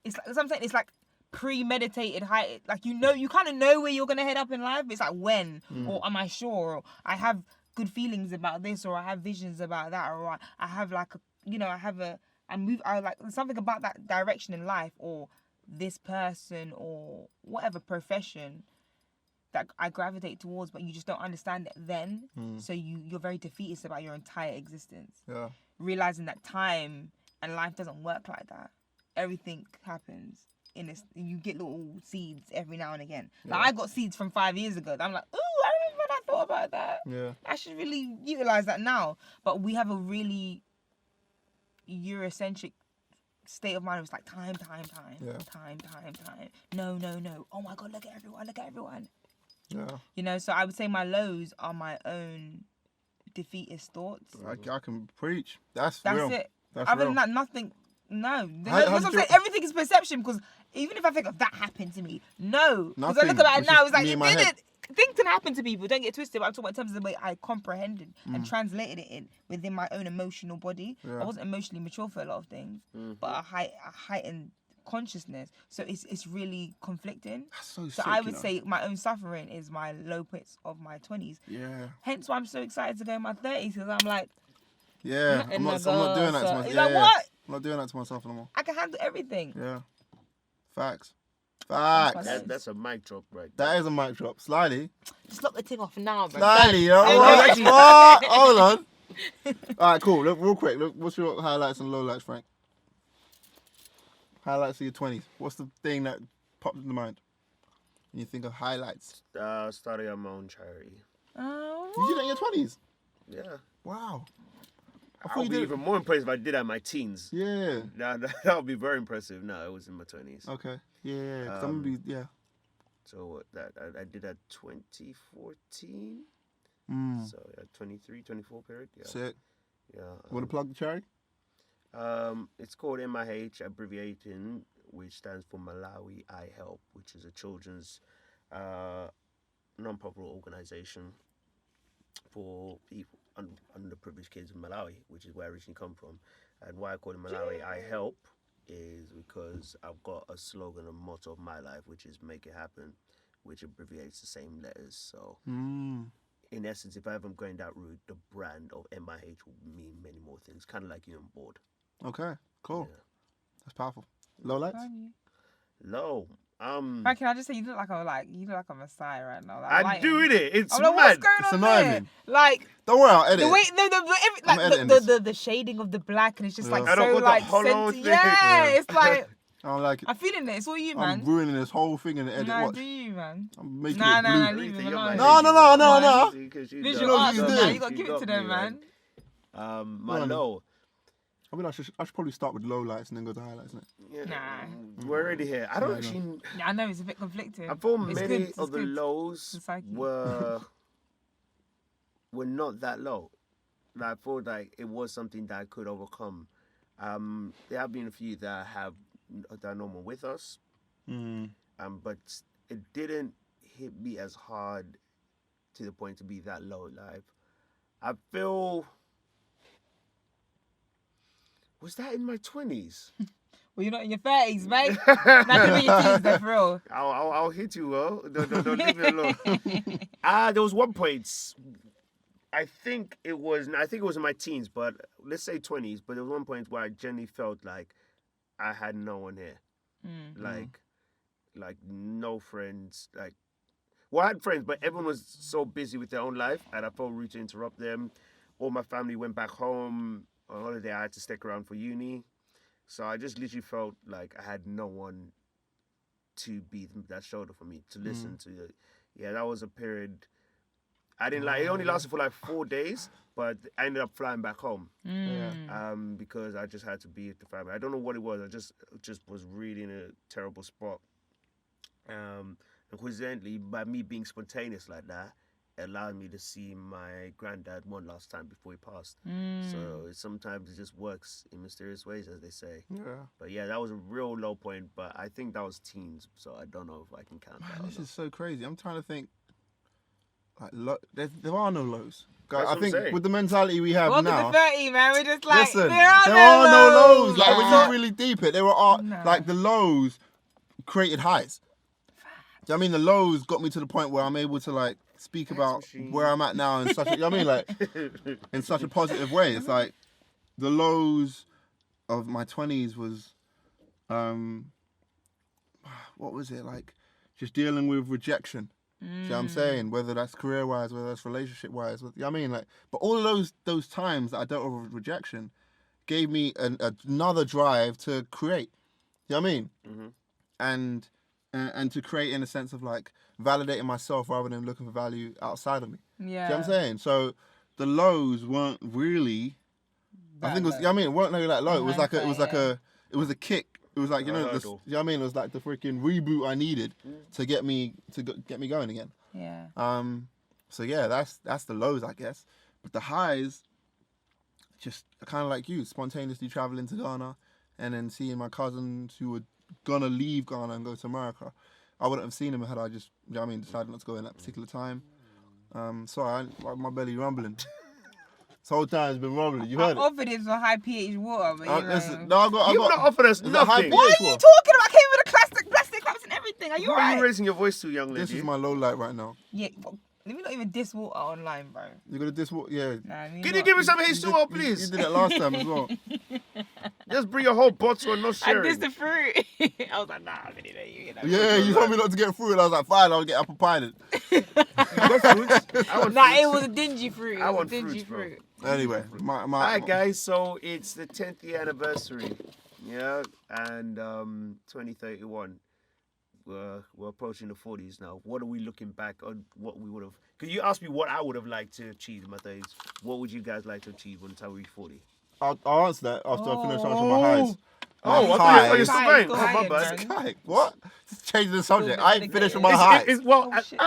it's like, as I'm saying, it's like premeditated height, like you kind of know where you're going to head up in life. It's like when, or am I sure, or I have good feelings about this, or I have visions about that, or I have like, I like something about that direction in life, or this person, or whatever profession that I gravitate towards, but you just don't understand it then. So you're very defeatist about your entire existence. Yeah. Realizing that time and life doesn't work like that. Everything happens in this. You get little seeds every now and again. Like I got seeds from 5 years ago. I'm like, ooh, I remember when I thought about that. Yeah. I should really utilize that now. But we have a really Eurocentric state of mind. It was like time. Yeah. Time. No. Oh my God, look at everyone. Yeah. So I would say my lows are my own defeatist thoughts. I can preach. That's real. It. That's Other real. than that, nothing. No. That's what I'm saying. Everything is perception, because even if I think of that happened to me, no. Because I look at it now, it's like it didn't. Things can happen to people. Don't get twisted. But I'm talking about in terms of the way I comprehended and translated it within my own emotional body. Yeah. I wasn't emotionally mature for a lot of things, but a heightened consciousness. So it's really conflicting. That's so sick, I would say my own suffering is my low points of my 20s. Yeah. Hence why I'm so excited to go in my 30s, because I'm like, I'm not doing that to myself. Like, what? I'm not doing that to myself anymore. I can handle everything. Yeah. Facts. That's a mic drop, right? That is a mic drop. Slyly. Just lock the thing off now, bro. Slyly, what? Hold on. All right, cool. Look, real quick. Look, what's your highlights and lowlights, Frank? Highlights of your 20s. What's the thing that popped in the mind when you think of highlights? Starting on my own charity. You did that in your 20s? Yeah. Wow. I would be even more impressed if I did that in my teens. Yeah. That would be very impressive. No, it was in my 20s. Okay. Yeah. Cause I'm gonna be, So I did that 2014. So 23, 24 period. Yeah. Sick. Yeah. Want to plug the charity? It's called MIH, abbreviating, which stands for Malawi I Help, which is a children's non-profit organization for people, underprivileged kids in Malawi, which is where I originally come from. And why I call it Malawi I Help is because I've got a slogan, a motto of my life, which is make it happen, which abbreviates the same letters. So in essence, if I ever going that route, the brand of MIH will mean many more things, kind of like you on board. Okay, cool. Yeah. That's powerful. Low lights? Low. Frank, can I just say you look like a messiah right now. Like, I do it. It's like, mad. What's going it's on annoying there? me. Like don't worry, I'll edit. The way the shading of the black, and it's just like so like scented. Yeah, it's like I don't like it. I'm feeling it. It's all you, man. I'm ruining this whole thing in the edit. Nah, do you, man? I'm making it blue. Leave it alone. No. Visual arts, man. You got to give it to them, man. My low. I mean, I should probably start with low lights and then go to highlights, isn't it? Yeah. Nah. We're already here. I don't actually... I know, it's a bit conflicting. I thought many of the lows were not that low. Like, I thought like it was something that I could overcome. There have been a few that are no more with us. But it didn't hit me as hard to the point to be that low in life. I feel. Was that in my 20s? Well, you're not in your 30s, mate. Not in your teens, though, for real. I'll hit you, well. Don't leave me alone. There was one point. I think it was in my teens, but let's say 20s. But there was one point where I genuinely felt like I had no one here, like no friends. Well, I had friends, but everyone was so busy with their own life, and I felt rude to interrupt them. All my family went back home on holiday. I had to stick around for uni, so I just literally felt like I had no one to be that shoulder for me to listen to. Yeah, that was a period. I didn't like. It only lasted for like 4 days, but I ended up flying back home. Because I just had to be with the family. I don't know what it was. I just was really in a terrible spot. And coincidentally, by me being spontaneous like that, it allowed me to see my granddad one last time before he passed. So sometimes it just works in mysterious ways, as they say. Yeah. But yeah, that was a real low point. But I think that was teens, so I don't know if I can count that. This is so crazy. I'm trying to think. Like there are no lows. That's I think with the mentality we have Welcome now. to 30, man. We're just like, listen, there are no lows. Like Yeah. when you really deep it, there were like the lows created highs. Do you know what I mean? The lows got me to the point where I'm able to like speak about where I'm at now in such a, you know what I mean, like in such a positive way. It's like the lows of my 20s was, what was it like? Just dealing with rejection. Do you know what I'm saying? Whether that's career-wise, whether that's relationship-wise. You know what I mean? Like, but all of those times that I dealt with rejection gave me another drive to create. You know what I mean? And to create in a sense of like validating myself rather than looking for value outside of me. Yeah. Do you know what I'm saying? So the lows weren't really. I think it was. You know what I mean? It weren't really that low. It was a kick. It was like, you know what I mean? It was like the freaking reboot I needed to get me going again. Yeah. So yeah, that's the lows, I guess. But the highs, just kind of like you, spontaneously traveling to Ghana and then seeing my cousins who were gonna leave Ghana and go to America. I wouldn't have seen them had I just, you know what I mean, decided not to go in that particular time. Sorry, my belly rumbling. This whole time it's been rumbling. You heard it. I offered it for high pH water, but Listen, no, You've not offered us nothing. What are you talking about? I came with a plastic cups and everything. Are you Why alright? are you raising your voice to, young lady? This is my low light right now. Yeah, let me not even diss water online, bro. You're gonna diss what? Yeah. Nah, Can you give me some H2O, please? You did that last time as well. Just bring a whole bottle and no I sharing. dissed the fruit. I was like, nah, I'm gonna you. Yeah, you told me not to get fruit, and I was like, fine, I'll get apple pie then. You got fruits? I want Nah, fruits. it was a dingy fruit. I want dingy fruits, bro. Anyway, Alright, guys, so it's the 10th year anniversary. Yeah, and 2031. We're approaching the 40s now. What are we looking back on? What we would have? Could you ask me what I would have liked to achieve in my 30s? What would you guys like to achieve when I reach 40? I'll answer that after I finish answering my highs. I thought you're still going. Go Oh, my ahead, bad. man. What? Just changing the subject. I ain't finished with my It's- highs. well, Oh, shit.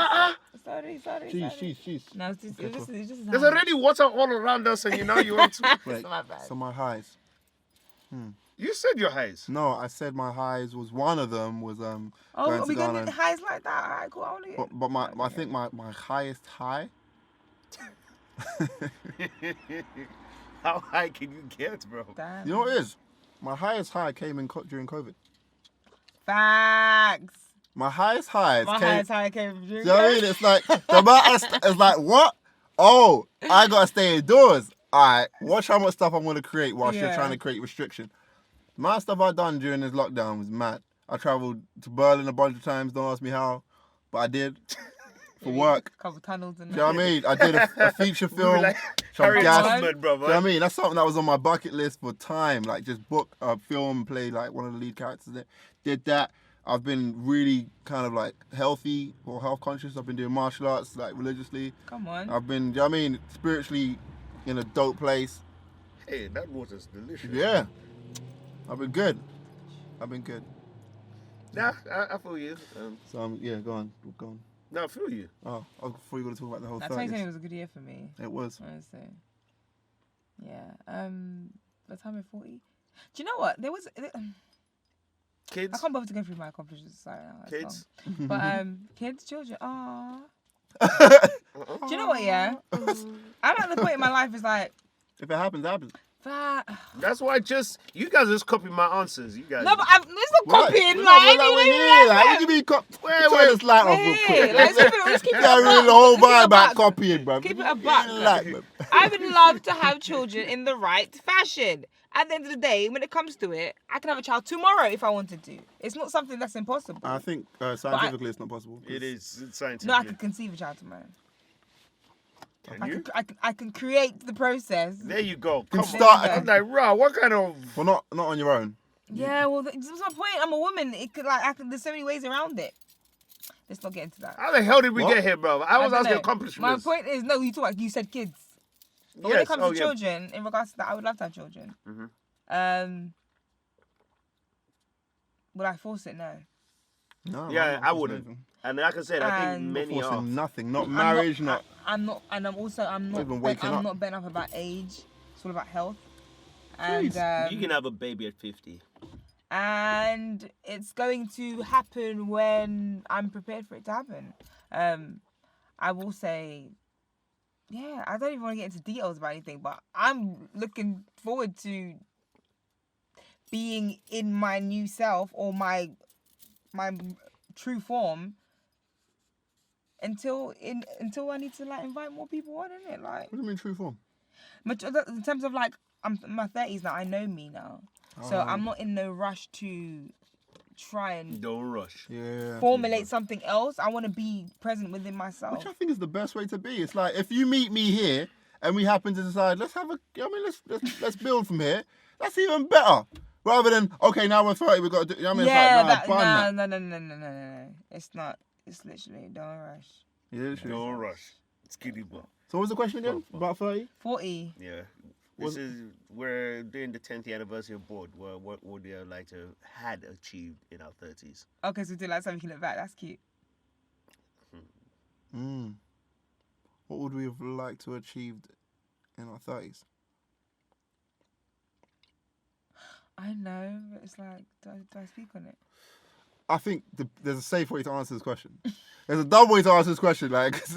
Sorry. Jeez. No, it's just there's already water all around us, and you want to. Wait, my bad. so my highs. You said your highs. No, I said my highs was one of them was going Oh, are to we Ghana. going to highs like that? All right, cool. I wanna get... But I think my highest high. How high can you get, bro? Damn. You know what it is? My highest high came during COVID. Facts. My highest highs My came. highest high came from Do you know what I mean? It's like the amount it's like what? Oh, I gotta stay indoors. Alright, watch how much stuff I'm gonna create whilst you're Yeah. trying to create restriction. The amount of stuff I've done during this lockdown was mad. I travelled to Berlin a bunch of times, don't ask me how, but I did. For work. Couple tunnels and Do you know what I mean? I did a feature film. Like some Harry gas. Tubman, bro. Do you know what I mean? That's something that was on my bucket list for time. Like just book a film, play like one of the lead characters in it. Did that. I've been really kind of like healthy or health conscious. I've been doing martial arts like religiously. Come on. I've been, do you know what I mean, spiritually in a dope place. Hey, that water's delicious. Yeah. I've been good. Nah, I feel you. So yeah, go on. No, I feel you. Oh, before you got to talk about the whole That 30s. was a good year for me. It was. Honestly. Yeah. By the time I'm 40, Do you know what? There was. Kids. I can't bother to go through my accomplishments. Sorry, no, that's Kids. long. But kids, children. Aww. Do you know what? Yeah. I'm at the point in my life is like. If it happens, it happens. That's why you guys just copy my answers. You guys. No, but it's not copying. We're Like, we're here. Like, you can be turn this light off real quick. let's keep it Yeah, a really buck. the whole Keep it a vibe about buck. copying, bro. Keep it a buck. I would love to have children in the right fashion. At the end of the day, when it comes to it, I can have a child tomorrow if I wanted to. It's not something that's impossible. I think scientifically it's not possible. It is scientifically. No, I could conceive a child tomorrow. Can you? I can create the process. There you go. Can Come start- on. I'm like, raw. What kind of? Well, not on your own. Yeah, well, that's my point. I'm a woman. It could there's so many ways around it. Let's not get into that. How the hell did we What? get here, bro? I was don't asking know. accomplishments. My point is, no, you said kids. But when it comes to children, in regards to that, I would love to have children. Would I force it? No. No. Yeah, I'm not I forcing wouldn't. anything. And like I said, I think And- Not many are. forcing nothing. Not marriage. Not. I'm not, and I'm not. even waking up. I'm not bent up about age. It's all about health. And You can have a baby at 50. and it's going to happen when I'm prepared for it to happen. I will say, yeah, I don't even want to get into details about anything, but I'm looking forward to being in my new self or my true form until I need to like invite more people on, innit? Like, What do you mean true form? in terms of like, I'm in my 30s now. I know me now, so I'm not in no rush to try and Don't rush. Yeah. formulate something else. I want to be present within myself. Which I think is the best way to be. It's like if you meet me here and we happen to decide let's let's build from here. That's even better. Rather than okay, now we're 30, we got to do. I mean, Yeah, it's like no. It's not. It's literally don't rush. Yeah, sure. Don't rush. It's kiddie, bro. So what's the question again? About 30? 40. Yeah. We're doing the 10th anniversary of Bored. What would you like to had achieved in our 30s? Okay, so do like something you can look back. That's cute. What would we have liked to achieved in our 30s? I know, but it's like, do I speak on it? I think there's a safe way to answer this question. There's a dumb way to answer this question. Like, 'cause,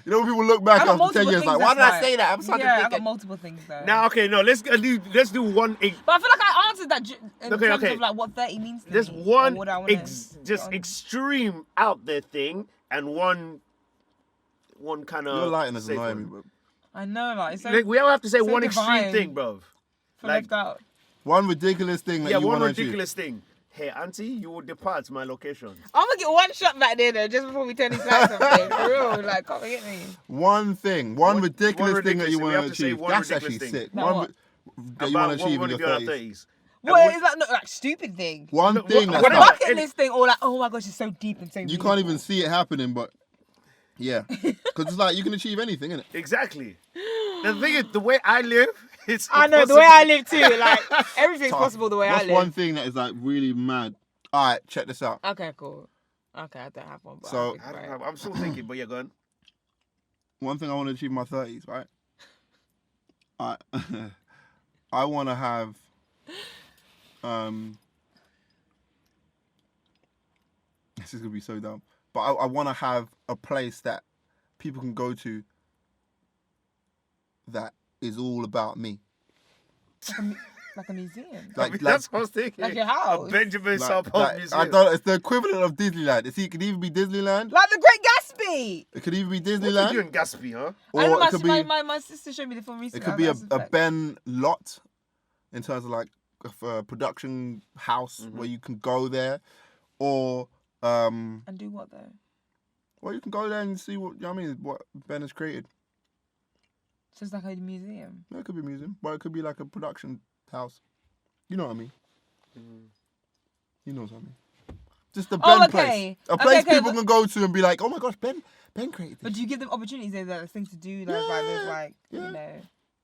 you know, when people look back I got after 10 multiple years, things like, why did that's I say that? I'm such a I got dickhead. multiple things though. Now, okay, no, let's do one. But I feel like I answered that in Okay, terms okay. of like what 30 means to There's me. one or what I wanna just get on. extreme out there thing, and one kind of. Your lightness annoying me, bro. I know, like it's so We all have to say so one extreme divine. thing, bro. left out. One ridiculous thing that Yeah, you one want to ridiculous thing. Hey, auntie, you will depart to my location. I'm gonna get one shot back there though, just before we turn these lights off. Okay? For real, like, come and get me. One thing, one ridiculous thing that you we want have to to say achieve. one That's ridiculous actually thing. sick. Now One what? that you want to About achieve what in we your want to do in our 30s. 30s. What is that? Not like stupid thing. One No, thing what that's A about- not, bucket list thing, or like, oh my gosh, it's so deep and so. you can't even see it happening, but yeah, because it's like you can achieve anything, innit? Exactly. The thing is, the way I live, it's I know the way I live too. Like everything's possible the way What's I live. one thing that is like really mad? All right, check this out. Okay, cool. Okay, I don't have one. But So- I'll think I don't about know. it. I'm still thinking, but you're going. One thing I want to achieve in my 30s, right? I want to have this is gonna be so dumb, but I want to have a place that people can go to that is all about me. Like a museum. Like, That's what I was thinking. Like your house. A Benjamin like, South like, Museum. I don't. It's the equivalent of Disneyland. It could either be Disneyland. Like the Great Gatsby. It could either be What you Disneyland, doing, Gatsby, huh? or I know it could be. my sister showed me the film recently. It could be I was a like, Ben lot in terms of like a production house where you can go there, or And do what though? well, you can go there and see what you know what I mean, what Ben has created. So it's like a museum. No, it could be a museum, but it could be like a production house. You know what I mean? You know what I mean? Just a Ben Oh, okay. place, a Okay, place okay, people but- can go to and be like, oh my gosh, Ben created But this. do you give them opportunities? There's like things to do, like there's like yeah. you know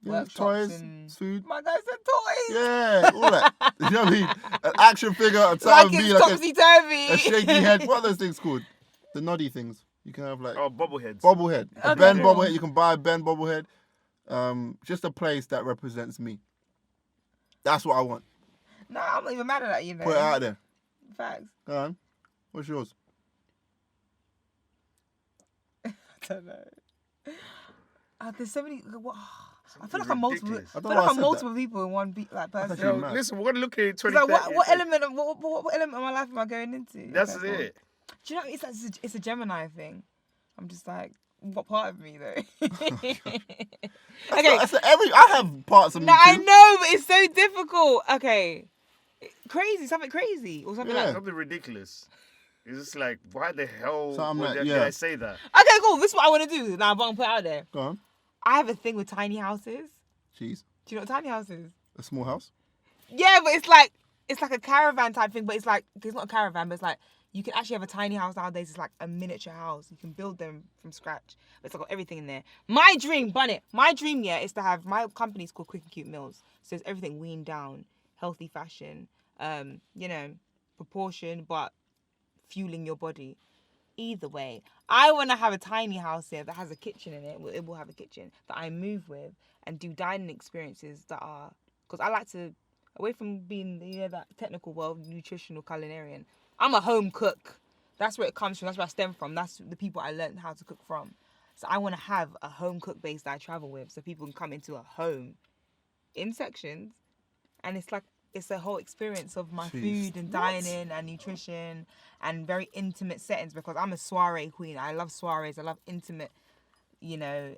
Yeah, workshops toys, and food. My guy said toys. Yeah, all that. You know what I mean? An action figure, a Like time it's be like topsy turvy. a shaky head. What are those things called? The noddy things. You can have like Oh, bobbleheads. bobblehead. A Okay, Ben cool. bobblehead. You can buy a Ben bobblehead. Just a place that represents me. That's what I want. No, I'm not even mad at that, you know. Put it out there. Facts. Go on. What's yours? I don't know. There's so many. What? I feel like I'm multiple. Ridiculous. I I feel don't know like why I I'm said multiple people in one person. actually Yo, mad. listen, we're gonna look at it in It's 2030. like what element of my life am I going into? That's Okay, cool. it. Do you know it's a Gemini thing? I'm just like, what part of me though? Okay. I have parts of me No, too. I know, but it's so difficult. Okay. Crazy, something crazy. Or something Yeah. like Something ridiculous. It's just like, why the hell Something would like- did yeah. I say that? okay, cool. This is what I want to do. Now I'm going to put it out there. Go on. I have a thing with tiny houses. Cheese. Do you know what tiny house is? A small house. Yeah, but it's like a caravan type thing, but it's like, it's not a caravan, but it's like, you can actually have a tiny house nowadays. It's like a miniature house. You can build them from scratch. But it's got everything in there. My dream, my dream, yeah, is to have, my company's called Quick and Cute Meals. So it's everything weaned down, healthy fashion, you know, proportion, but fueling your body. Either way, I want to have a tiny house here that has a kitchen in it. Well, it will have a kitchen that I move with and do dining experiences that are, because I like to, away from being, you know, that technical world, nutritional culinarian, I'm a home cook. That's where it comes from. That's where I stem from. That's the people I learned how to cook from. So I want to have a home cook base that I travel with, so people can come into a home in sections, and it's like, it's a whole experience of my food and dining and nutrition and very intimate settings, because I'm a soiree queen. I love soirees. I love intimate, you know,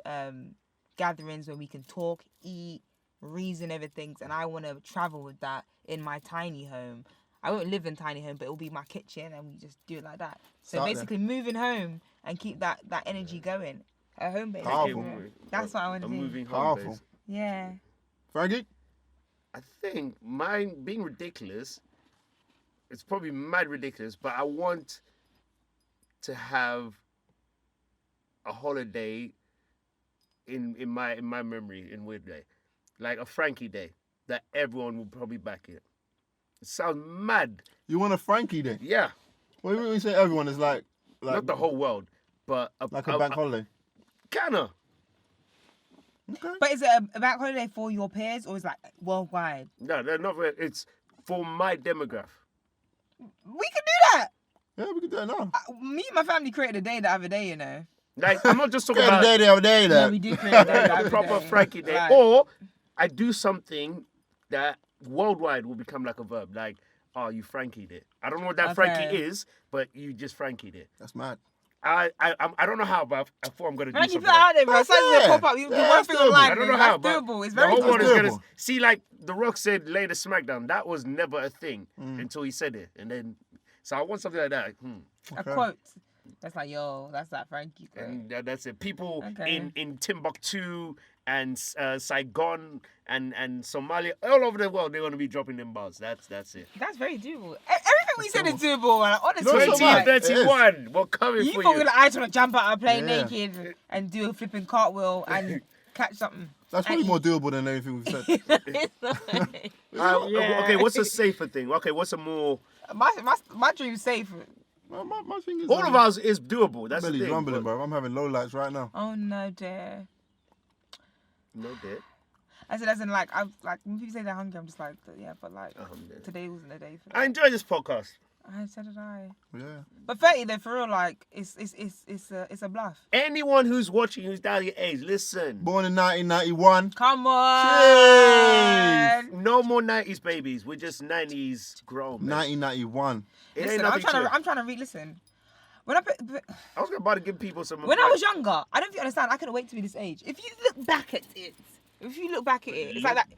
gatherings where we can talk, eat, reason over things, and I want to travel with that in my tiny home. I won't live in tiny home, but it'll be my kitchen, and we just do it like that. So Start basically, moving home and keep that energy going. A home base. Powerful. That's what I want to I'm do. moving home Powerful. base. Yeah. Frankie? I think mine being ridiculous, it's probably mad ridiculous, but I want to have a holiday in my memory in weird day, like a Frankie day that everyone will probably back it. It sounds mad. You want a Frankie day? Yeah, What do you say everyone is like not the whole world, but like a bank holiday? Kinda. Okay. But is it a bank holiday for your peers, or is it like worldwide? No, they're not. It's for my demographic. We can do that. Yeah, we can do it now. Me and my family created a day the other day, you know. Like, I'm not just talking Get a about day the other day, Yeah, that. we did create a day the a other proper day. Frankie day, Right. or I do something that worldwide will become like a verb, like, oh, you Frankied it. I don't know what that Frankie Okay. is, but you just Frankied it. That's mad. I don't know how, but I thought I'm gonna do Man, you something. put it out there, bro. That's Something it. pop up. You Yeah, one that's thing doable. online. I don't man. know how, That's but doable. It's the very whole doable. world is gonna doable. see. Like The Rock said, lay the smackdown. That was never a thing until he said it, and then so I want something like that. A Okay. quote. That's like, yo, that's that Frankie quote. And that's it. People Okay. in Timbuktu and Saigon and Somalia, all over the world, they're gonna be dropping them bars. That's it. That's very doable. Everything we said is doable, man. Honestly, No, it's not. 2031, we're coming you for thought we you. were like, I just want to jump out of a plane Yeah. naked and do a flipping cartwheel and catch something. That's probably more doable than everything we've said. Yeah. Okay, what's a safer thing? Okay, what's a more? my dream's safe. my thing is All of ours is doable. That's the belly's thing. rumbling, but- bro. I'm having low lights right now. Oh no, dear. No debt. I said, as in, like, when people say they're hungry, I'm just like, yeah, but like, Alhamdulillah. today wasn't the day for I that. enjoy this podcast. So did I. Yeah. But 30 though, for real, like, it's a bluff. Anyone who's watching who's down your age, listen. Born in 1991. Come on. Jeez. No more 90s babies. We're just 90s grown. Man. 1991. It ain't Listen, nothing to it. I'm trying to listen. When I I was about to give people some. when I advice. was younger, I don't think you understand. I couldn't wait to be this age. If you look back at it, it's like that.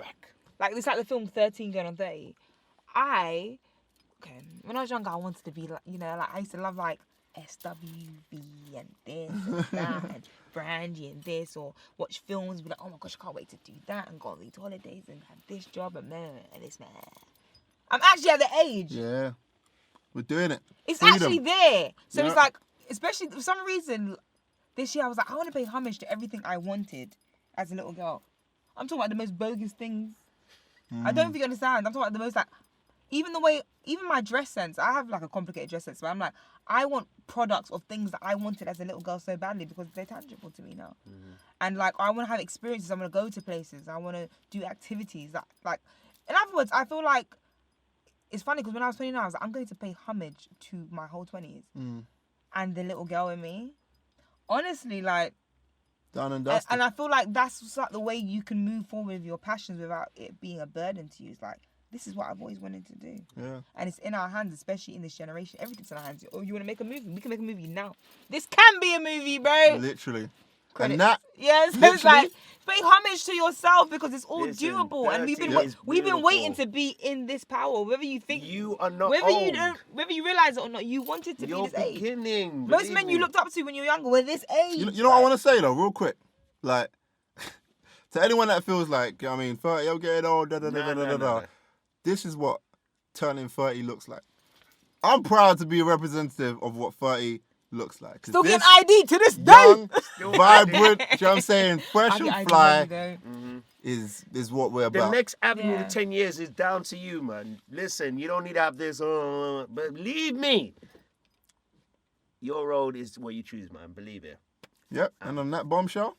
Like it's like the film 13 going on 30. When I was younger, I wanted to be like, you know, like I used to love like SWV and this and that and Brandy and this, or watch films, be like, oh my gosh, I can't wait to do that and go on these holidays and have this job and this man. I'm actually at the age. Yeah. We're doing it. It's Freedom. actually there. So Yeah. it's like, especially for some reason, this year I was like, I want to pay homage to everything I wanted as a little girl. I'm talking about the most bogus things. I don't think you understand. I'm talking about the most like, even my dress sense. I have like a complicated dress sense, but I'm like, I want products of things that I wanted as a little girl so badly because they're tangible to me now. And like, I want to have experiences. I want to go to places. I want to do activities. Like, in other words, I feel like it's funny because when I was 29, I was like, I'm going to pay homage to my whole 20s and the little girl in me. Honestly, like, done and dusted. and I feel like that's like the way you can move forward with your passions without it being a burden to you. It's like, this is what I've always wanted to do. Yeah. And it's in our hands, especially in this generation. Everything's in our hands. Oh, you want to make a movie? We can make a movie now. This can be a movie, bro. Literally. Credits. And that. Yes, literally, it's like pay homage to yourself because it's all Listen, doable, and we've dirty been is waiting beautiful. to be in this power. Whether you think You are not whether old. you don't, whether you realize it or not, you wanted to You're be this age. beginning. Most believe men me. you looked up to when you were younger were this age. You know what I want to say though, real quick, like to anyone that feels like, I mean, 30, I'm getting old, da da da da da da. This is what turning 30 looks like. I'm proud to be a representative of what 30 looks like. Still this getting ID to this day. young, vibrant, you know what I'm saying, fresh I get and ID fly every day. is what we're The about. next avenue Yeah. to 10 years is down to you, man. Listen, you don't need to have this, but believe me, your road is what you choose, man. Believe it. Yep, and on that bombshell,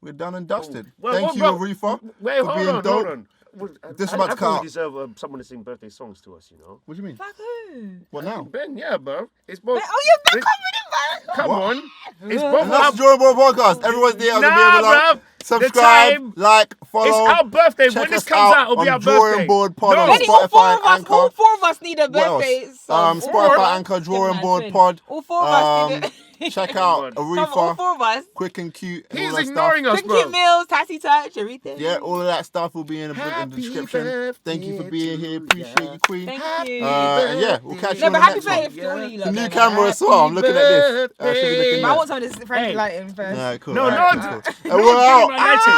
we're done and dusted. Well, Thank well, you, well, Aretha, Wait, for hold being on, dope. hold on. Well, This is I about to think cut we out. deserve someone to sing birthday songs to us, you know. What do you mean? Fuck who? What now? Ben, yeah, bro. It's both. Oh, you're back It's- confident, man. Come What? on. It's both And that's our, the Drawing Board podcast. Everyone's there on the Nah, below. bruv. Subscribe, The time- like, follow. it's our birthday. Check When this us comes out, it'll on be our Drawing birthday. Board Pod No. on Benny, all Spotify four and of us, Anchor. all four of us need a What else? birthday song. Spotify, Anchor, Drawing Board Pod. All four of us need it. Check out on. All Aretha, four of us. Quick and Cute, and He's all that ignoring stuff. us, Quick bro. Meals, Tatty Touch, everything. Yeah, all of that stuff will be in the Happy description. Thank you for birthday being to here. Appreciate ya. you, Queen. Thank you. And yeah, we'll catch you No, on but the happy next one. birthday to all of you. The lot, new man. camera as well. I'm looking at this. I should be looking I at want some of this French Hey. lighting first. Alright, cool. No, Alright, no, cool. no, And we're give me out. my lighting.